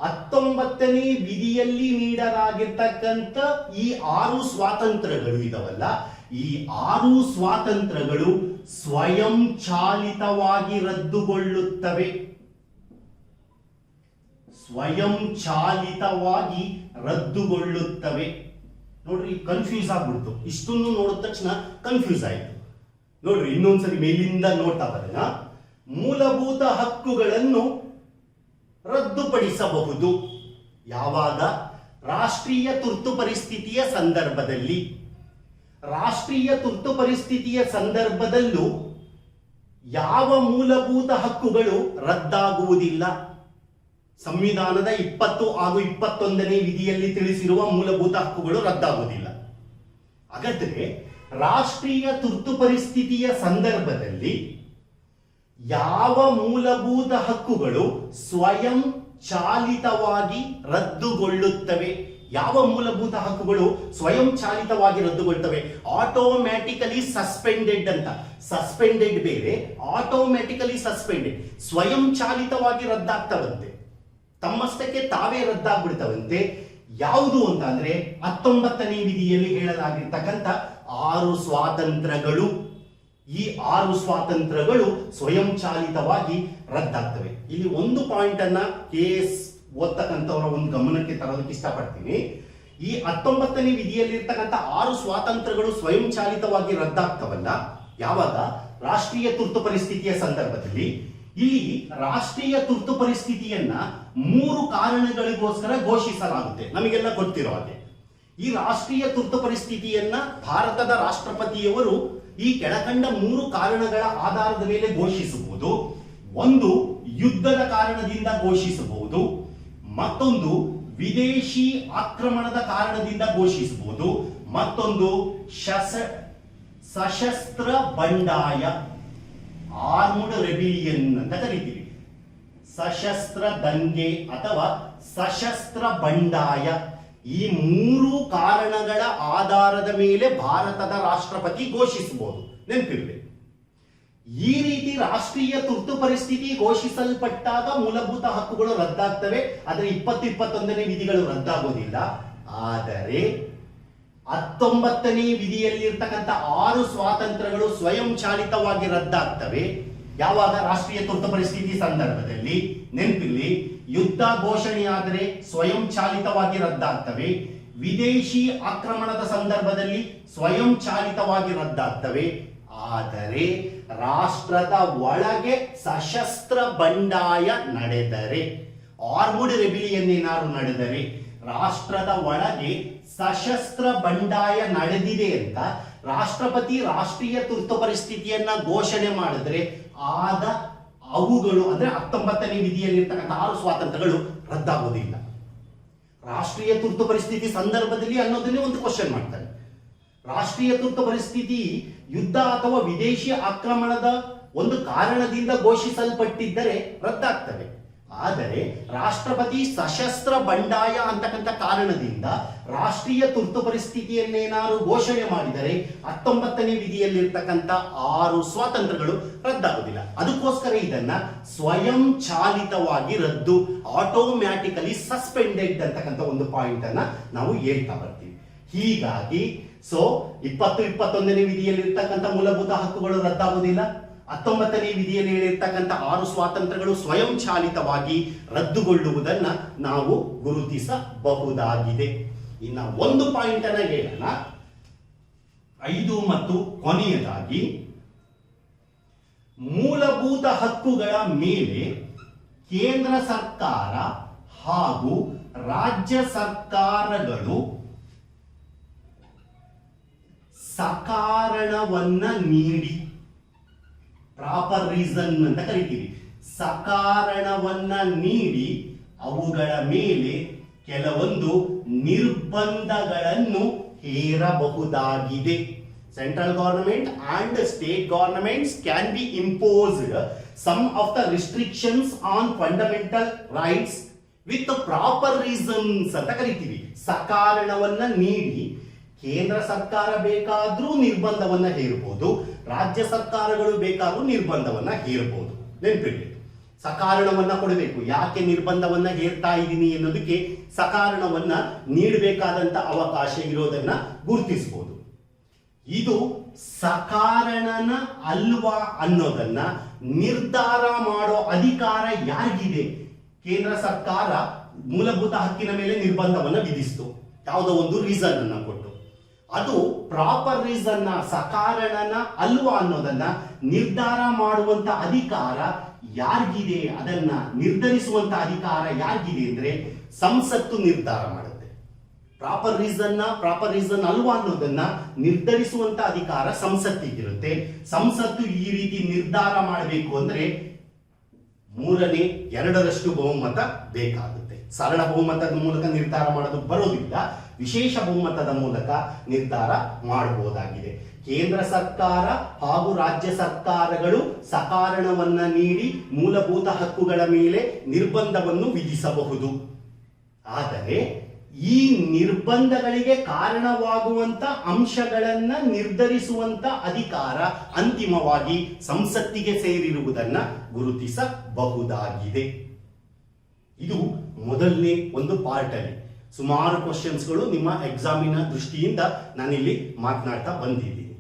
19ನೇ ವಿಧಿಯಲ್ಲಿ ನೀಡಲಾಗಿರ್ತಕ್ಕಂಥ ಈ 6 ಸ್ವಾತಂತ್ರ್ಯಗಳು ಇದಾವಲ್ಲ, ಈ 6 ಸ್ವಾತಂತ್ರ್ಯಗಳು ಸ್ವಯಂ ಚಾಲಿತವಾಗಿ ರದ್ದುಗೊಳ್ಳುತ್ತವೆ. ಸ್ವಯಂ ಚಾಲಿತವಾಗಿ ರದ್ದುಗೊಳ್ಳುತ್ತವೆ. ನೋಡ್ರಿ, ಕನ್ಫ್ಯೂಸ್ ಆಗ್ಬಿಡ್ತು. ಇಷ್ಟನ್ನು ನೋಡಿದ ತಕ್ಷಣ ಕನ್ಫ್ಯೂಸ್ ಆಯ್ತು. ನೋಡ್ರಿ, ಇನ್ನೊಂದ್ಸರಿ ಮೇಲಿಂದ ನೋಡ್ತಾ ಬರೋಣ. ಮೂಲಭೂತ ಹಕ್ಕುಗಳನ್ನು ರದ್ದುಪಡಿಸಬಹುದು. ಯಾವಾಗ? ರಾಷ್ಟ್ರೀಯ ತುರ್ತು ಪರಿಸ್ಥಿತಿಯ ಸಂದರ್ಭದಲ್ಲಿ. ರಾಷ್ಟ್ರೀಯ ತುರ್ತು ಪರಿಸ್ಥಿತಿಯ ಸಂದರ್ಭದಲ್ಲೂ ಯಾವ ಮೂಲಭೂತ ಹಕ್ಕುಗಳು ರದ್ದಾಗುವುದಿಲ್ಲ. ಸಂವಿಧಾನದ 20 ಹಾಗೂ 21ನೇ ವಿಧಿಯಲ್ಲಿ ತಿಳಿಸಿರುವ ಮೂಲಭೂತ ಹಕ್ಕುಗಳು ರದ್ದಾಗುವುದಿಲ್ಲ. ಹಾಗಾದರೆ ರಾಷ್ಟ್ರೀಯ ತುರ್ತು ಪರಿಸ್ಥಿತಿಯ ಸಂದರ್ಭದಲ್ಲಿ ಯಾವ ಮೂಲಭೂತ ಹಕ್ಕುಗಳು ಸ್ವಯಂ ಚಾಲಿತವಾಗಿ ರದ್ದುಗೊಳ್ಳುತ್ತವೆ? ಯಾವ ಮೂಲಭೂತ ಹಕ್ಕುಗಳು ಸ್ವಯಂ ಚಾಲಿತವಾಗಿ ರದ್ದುಗೊಳ್ಳುತ್ತವೆ? ಆಟೋಮ್ಯಾಟಿಕಲಿ ಸಸ್ಪೆಂಡೆಡ್ ಅಂತ. ಸಸ್ಪೆಂಡೆಡ್ ಬೇರೆ, ಆಟೋಮ್ಯಾಟಿಕಲಿ ಸಸ್ಪೆಂಡೆಡ್. ಸ್ವಯಂ ಚಾಲಿತವಾಗಿ ರದ್ದಾಗ್ತವಂತೆ, ತಮ್ಮಷ್ಟಕ್ಕೆ ತಾವೇ ರದ್ದಾಗ್ಬಿಡ್ತವಂತೆ. ಯಾವುದು ಅಂತ ಅಂದ್ರೆ 19ನೇ ವಿಧಿಯಲ್ಲಿ ಹೇಳಲಾಗಿರ್ತಕ್ಕಂಥ 6 ಸ್ವಾತಂತ್ರ್ಯಗಳು. ಈ 6 ಸ್ವಾತಂತ್ರ್ಯಗಳು ಸ್ವಯಂ ಚಾಲಿತವಾಗಿ ರದ್ದಾಗ್ತವೆ. ಇಲ್ಲಿ ಒಂದು ಪಾಯಿಂಟ್ ಅನ್ನ ಕೇಸ್ ಓದ್ತಕ್ಕಂಥವರ ಒಂದು ಗಮನಕ್ಕೆ ತರೋದಕ್ಕೆ ಇಷ್ಟಪಡ್ತೀನಿ. ಈ 19ನೇ ವಿಧಿಯಲ್ಲಿರ್ತಕ್ಕಂಥ 6 ಸ್ವಾತಂತ್ರ್ಯಗಳು ಸ್ವಯಂ ಚಾಲಿತವಾಗಿ ರದ್ದಾಗ್ತವಲ್ಲ, ಯಾವಾಗ? ರಾಷ್ಟ್ರೀಯ ತುರ್ತು ಪರಿಸ್ಥಿತಿಯ ಸಂದರ್ಭದಲ್ಲಿ. ಇಲ್ಲಿ ರಾಷ್ಟ್ರೀಯ ತುರ್ತು ಪರಿಸ್ಥಿತಿಯನ್ನ 3 ಕಾರಣಗಳಿಗೋಸ್ಕರ ಘೋಷಿಸಲಾಗುತ್ತೆ. ನಮಗೆಲ್ಲ ಗೊತ್ತಿರೋ ಹಾಗೆ ಈ ರಾಷ್ಟ್ರೀಯ ತುರ್ತು ಪರಿಸ್ಥಿತಿಯನ್ನ ಭಾರತದ ರಾಷ್ಟ್ರಪತಿಯವರು ಈ ಕೆಳಕಂಡ 3 ಕಾರಣಗಳ ಆಧಾರದ ಮೇಲೆ ಘೋಷಿಸಬಹುದು. ಒಂದು, ಯುದ್ಧದ ಕಾರಣದಿಂದ ಘೋಷಿಸಬಹುದು. ಮತ್ತೊಂದು, ವಿದೇಶಿ ಆಕ್ರಮಣದ ಕಾರಣದಿಂದ ಘೋಷಿಸಬಹುದು. ಮತ್ತೊಂದು, ಸಶಸ್ತ್ರ ಬಂಡಾಯ, ಆರ್ಮ್ಡ್ ರೆಬಿಲಿಯನ್ ಅಂತ ಕರಿತೀವಿ. ಸಶಸ್ತ್ರ ದಂಗೆ ಅಥವಾ ಸಶಸ್ತ್ರ ಬಂಡಾಯ, ಈ 3 ಕಾರಣಗಳ ಆಧಾರದ ಮೇಲೆ ಭಾರತದ ರಾಷ್ಟ್ರಪತಿ ಘೋಷಿಸಬಹುದು. ನೆನಪಿರಲಿ, ಈ ರೀತಿ ರಾಷ್ಟ್ರೀಯ ತುರ್ತು ಪರಿಸ್ಥಿತಿ ಘೋಷಿಸಲ್ಪಟ್ಟಾಗ ಮೂಲಭೂತ ಹಕ್ಕುಗಳು ರದ್ದಾಗ್ತವೆ. ಆದರೆ 20-21ನೇ ವಿಧಿಗಳು ರದ್ದಾಗೋದಿಲ್ಲ. ಆದರೆ 19ನೇ ವಿಧಿಯಲ್ಲಿರ್ತಕ್ಕಂಥ 6 ಸ್ವಾತಂತ್ರ್ಯಗಳು ಸ್ವಯಂ ಚಾಲಿತವಾಗಿ ರದ್ದಾಗ್ತವೆ. ಯಾವಾಗ? ರಾಷ್ಟ್ರೀಯ ತುರ್ತು ಪರಿಸ್ಥಿತಿ ಸಂದರ್ಭದಲ್ಲಿ. ನೆನಪಿರಲಿ, ಯುದ್ಧ ಘೋಷಣೆಯಾದರೆ ಸ್ವಯಂ ಚಾಲಿತವಾಗಿ ರದ್ದಾಗ್ತವೆ. ವಿದೇಶಿ ಆಕ್ರಮಣದ ಸಂದರ್ಭದಲ್ಲಿ ಸ್ವಯಂ ಚಾಲಿತವಾಗಿ ರದ್ದಾಗ್ತವೆ. ಆದರೆ ರಾಷ್ಟ್ರದ ಒಳಗೆ ಸಶಸ್ತ್ರ ಬಂಡಾಯ ನಡೆದರೆ, ಆರ್ಮ್ಡ್ ರೆಬಿಲಿಯನ್ ಏನಾದ್ರು ನಡೆದರೆ, ರಾಷ್ಟ್ರದ ಒಳಗೆ ಸಶಸ್ತ್ರ ಬಂಡಾಯ ನಡೆದಿದೆ ಅಂತ ರಾಷ್ಟ್ರಪತಿ ರಾಷ್ಟ್ರೀಯ ತುರ್ತು ಪರಿಸ್ಥಿತಿಯನ್ನ ಘೋಷಣೆ ಮಾಡಿದ್ರೆ ಆಗ ಅವುಗಳು ಅಂದ್ರೆ 19ನೇ ವಿಧಿಯಲ್ಲಿರ್ತಕ್ಕಂಥ 6 ಸ್ವಾತಂತ್ರ್ಯಗಳು ರದ್ದಾಗೋದಿಲ್ಲ. ರಾಷ್ಟ್ರೀಯ ತುರ್ತು ಪರಿಸ್ಥಿತಿ ಸಂದರ್ಭದಲ್ಲಿ ಅನ್ನೋದನ್ನೇ ಒಂದು ಕ್ವಶನ್ ಮಾಡ್ತಾರೆ. ರಾಷ್ಟ್ರೀಯ ತುರ್ತು ಪರಿಸ್ಥಿತಿ ಯುದ್ಧ ಅಥವಾ ವಿದೇಶಿ ಆಕ್ರಮಣದ ಒಂದು ಕಾರಣದಿಂದ ಘೋಷಿಸಲ್ಪಟ್ಟಿದ್ದರೆ ರದ್ದಾಗ್ತವೆ. ಆದರೆ ರಾಷ್ಟ್ರಪತಿ ಸಶಸ್ತ್ರ ಬಂಡಾಯ ಅಂತಕ್ಕಂಥ ಕಾರಣದಿಂದ ರಾಷ್ಟ್ರೀಯ ತುರ್ತು ಪರಿಸ್ಥಿತಿಯನ್ನೇನಾದ್ರು ಘೋಷಣೆ ಮಾಡಿದರೆ 19ನೇ ವಿಧಿಯಲ್ಲಿರ್ತಕ್ಕಂಥ 6 ಸ್ವಾತಂತ್ರ್ಯಗಳು ರದ್ದಾಗುವುದಿಲ್ಲ. ಅದಕ್ಕೋಸ್ಕರ ಇದನ್ನ ಸ್ವಯಂ ಚಾಲಿತವಾಗಿ ರದ್ದು, ಆಟೋಮ್ಯಾಟಿಕಲಿ ಸಸ್ಪೆಂಡೆಡ್ ಅಂತಕ್ಕಂಥ ಒಂದು ಪಾಯಿಂಟ್ ಅನ್ನ ನಾವು ಹೇಳ್ತಾ ಬರ್ತೀವಿ. ಹೀಗಾಗಿ 20-21ನೇ ವಿಧಿಯಲ್ಲಿರ್ತಕ್ಕಂಥ ಮೂಲಭೂತ ಹಕ್ಕುಗಳು ರದ್ದಾಗುವುದಿಲ್ಲ. 19ನೇ ವಿಧಿಯಲ್ಲಿ ಹೇಳಿರ್ತಕ್ಕಂಥ 6 ಸ್ವಾತಂತ್ರ್ಯಗಳು ಸ್ವಯಂ ಚಾಲಿತವಾಗಿ ರದ್ದುಗೊಳ್ಳುವುದನ್ನ ನಾವು ಗುರುತಿಸಬಹುದಾಗಿದೆ. ಇನ್ನ ಒಂದು ಪಾಯಿಂಟ್ ಅನ್ನ ಹೇಳೋಣ. 5 ಮತ್ತು ಕೊನೆಯದಾಗಿ, ಮೂಲಭೂತ ಹಕ್ಕುಗಳ ಮೇಲೆ ಕೇಂದ್ರ ಸರ್ಕಾರ ಹಾಗೂ ರಾಜ್ಯ ಸರ್ಕಾರಗಳು ಸಕಾರಣವನ್ನ ನೀಡಿ, ಪ್ರಾಪರ್ ರೀಸನ್ ಅಂತ ಕರಿತೀವಿ, ಸಕಾರಣವನ್ನ ನೀಡಿ ಅವುಗಳ ಮೇಲೆ ಕೆಲವೊಂದು ನಿರ್ಬಂಧಗಳನ್ನು ಹೇರಬಹುದಾಗಿದೆ. Central government and state governments can be imposed some of the restrictions on fundamental rights with proper reasons ಅಂತ ಕರಿತೀವಿ. ಸಕಾರಣವನ್ನ ನೀಡಿ ಕೇಂದ್ರ ಸರ್ಕಾರ ಬೇಕಾದ್ರೂ ನಿರ್ಬಂಧವನ್ನ ಹೇರಬಹುದು, ರಾಜ್ಯ ಸರ್ಕಾರಗಳು ಬೇಕಾದ್ರೂ ನಿರ್ಬಂಧವನ್ನ ಹೇರಬಹುದು. ನೆನಪಿಡಿ, ಸಕಾರಣವನ್ನ ಕೊಡಬೇಕು. ಯಾಕೆ ನಿರ್ಬಂಧವನ್ನ ಹೇರ್ತಾ ಇದ್ದೀನಿ ಅನ್ನೋದಕ್ಕೆ ಸಕಾರಣವನ್ನ ನೀಡಬೇಕಾದಂತ ಅವಕಾಶ ಇರೋದನ್ನ ಗುರುತಿಸಬಹುದು. ಇದು ಸಕಾರಣನ ಅಲ್ವಾ ಅನ್ನೋದನ್ನ ನಿರ್ಧಾರ ಮಾಡೋ ಅಧಿಕಾರ ಯಾರಿಗಿದೆ? ಕೇಂದ್ರ ಸರ್ಕಾರ ಮೂಲಭೂತ ಹಕ್ಕಿನ ಮೇಲೆ ನಿರ್ಬಂಧವನ್ನ ವಿಧಿಸಿತು, ಯಾವುದೋ ಒಂದು ರೀಸನ್ ಅನ್ನ ಕೊಟ್ಟು. ಅದು ಪ್ರಾಪರ್ ರೀಸನ್, ಸಕಾರಣನ ಅಲ್ವಾ ಅನ್ನೋದನ್ನ ನಿರ್ಧಾರ ಮಾಡುವಂತ ಅಧಿಕಾರ ಯಾರಿಗಿದೆ? ಅದನ್ನ ನಿರ್ಧರಿಸುವಂತ ಅಧಿಕಾರ ಯಾರಿಗಿದೆ ಅಂದ್ರೆ ಸಂಸತ್ತು ನಿರ್ಧಾರ ಮಾಡುತ್ತೆ. ಪ್ರಾಪರ್ ರೀಸನ್ ಅಲ್ವಾ ಅನ್ನೋದನ್ನ ನಿರ್ಧರಿಸುವಂತ ಅಧಿಕಾರ ಸಂಸತ್ತಿಗಿರುತ್ತೆ. ಸಂಸತ್ತು ಈ ರೀತಿ ನಿರ್ಧಾರ ಮಾಡಬೇಕು ಅಂದ್ರೆ 2/3 ಬಹುಮತ ಬೇಕಾಗುತ್ತೆ. ಸರಳ ಬಹುಮತದ ಮೂಲಕ ನಿರ್ಧಾರ ಮಾಡೋದು ಬರೋದಿಲ್ಲ, ವಿಶೇಷ ಬಹುಮತದ ಮೂಲಕ ನಿರ್ಧಾರ ಮಾಡಬಹುದಾಗಿದೆ. ಕೇಂದ್ರ ಸರ್ಕಾರ ಹಾಗೂ ರಾಜ್ಯ ಸರ್ಕಾರಗಳು ಸಕಾರಣವನ್ನ ನೀಡಿ ಮೂಲಭೂತ ಹಕ್ಕುಗಳ ಮೇಲೆ ನಿರ್ಬಂಧವನ್ನು ವಿಧಿಸಬಹುದು. ಆದರೆ ಈ ನಿರ್ಬಂಧಗಳಿಗೆ ಕಾರಣವಾಗುವಂತ ಅಂಶಗಳನ್ನ ನಿರ್ಧರಿಸುವಂತ ಅಧಿಕಾರ ಅಂತಿಮವಾಗಿ ಸಂಸತ್ತಿಗೆ ಸೇರಿರುವುದನ್ನ ಗುರುತಿಸಬಹುದಾಗಿದೆ. ಇದು ಮೊದಲನೇ ಒಂದು ಪಾರ್ಟ್ ಅಲ್ಲಿ ಸುಮಾರು ಕ್ವಶನ್ಸ್ಗಳು ನಿಮ್ಮ ಎಕ್ಸಾಮಿನ ದೃಷ್ಟಿಯಿಂದ ನಾನಿಲ್ಲಿ ಮಾತನಾಡ್ತಾ ಬಂದಿದ್ದೀನಿ.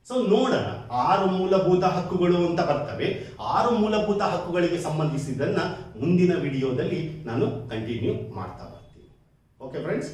ಸೊ ನೋಡೋಣ, 6 ಮೂಲಭೂತ ಹಕ್ಕುಗಳು ಅಂತ ಬರ್ತವೆ. 6 ಮೂಲಭೂತ ಹಕ್ಕುಗಳಿಗೆ ಸಂಬಂಧಿಸಿದ್ದನ್ನ ಮುಂದಿನ ವಿಡಿಯೋದಲ್ಲಿ ನಾನು ಕಂಟಿನ್ಯೂ ಮಾಡ್ತಾ ಬರ್ತೀನಿ. Okay friends,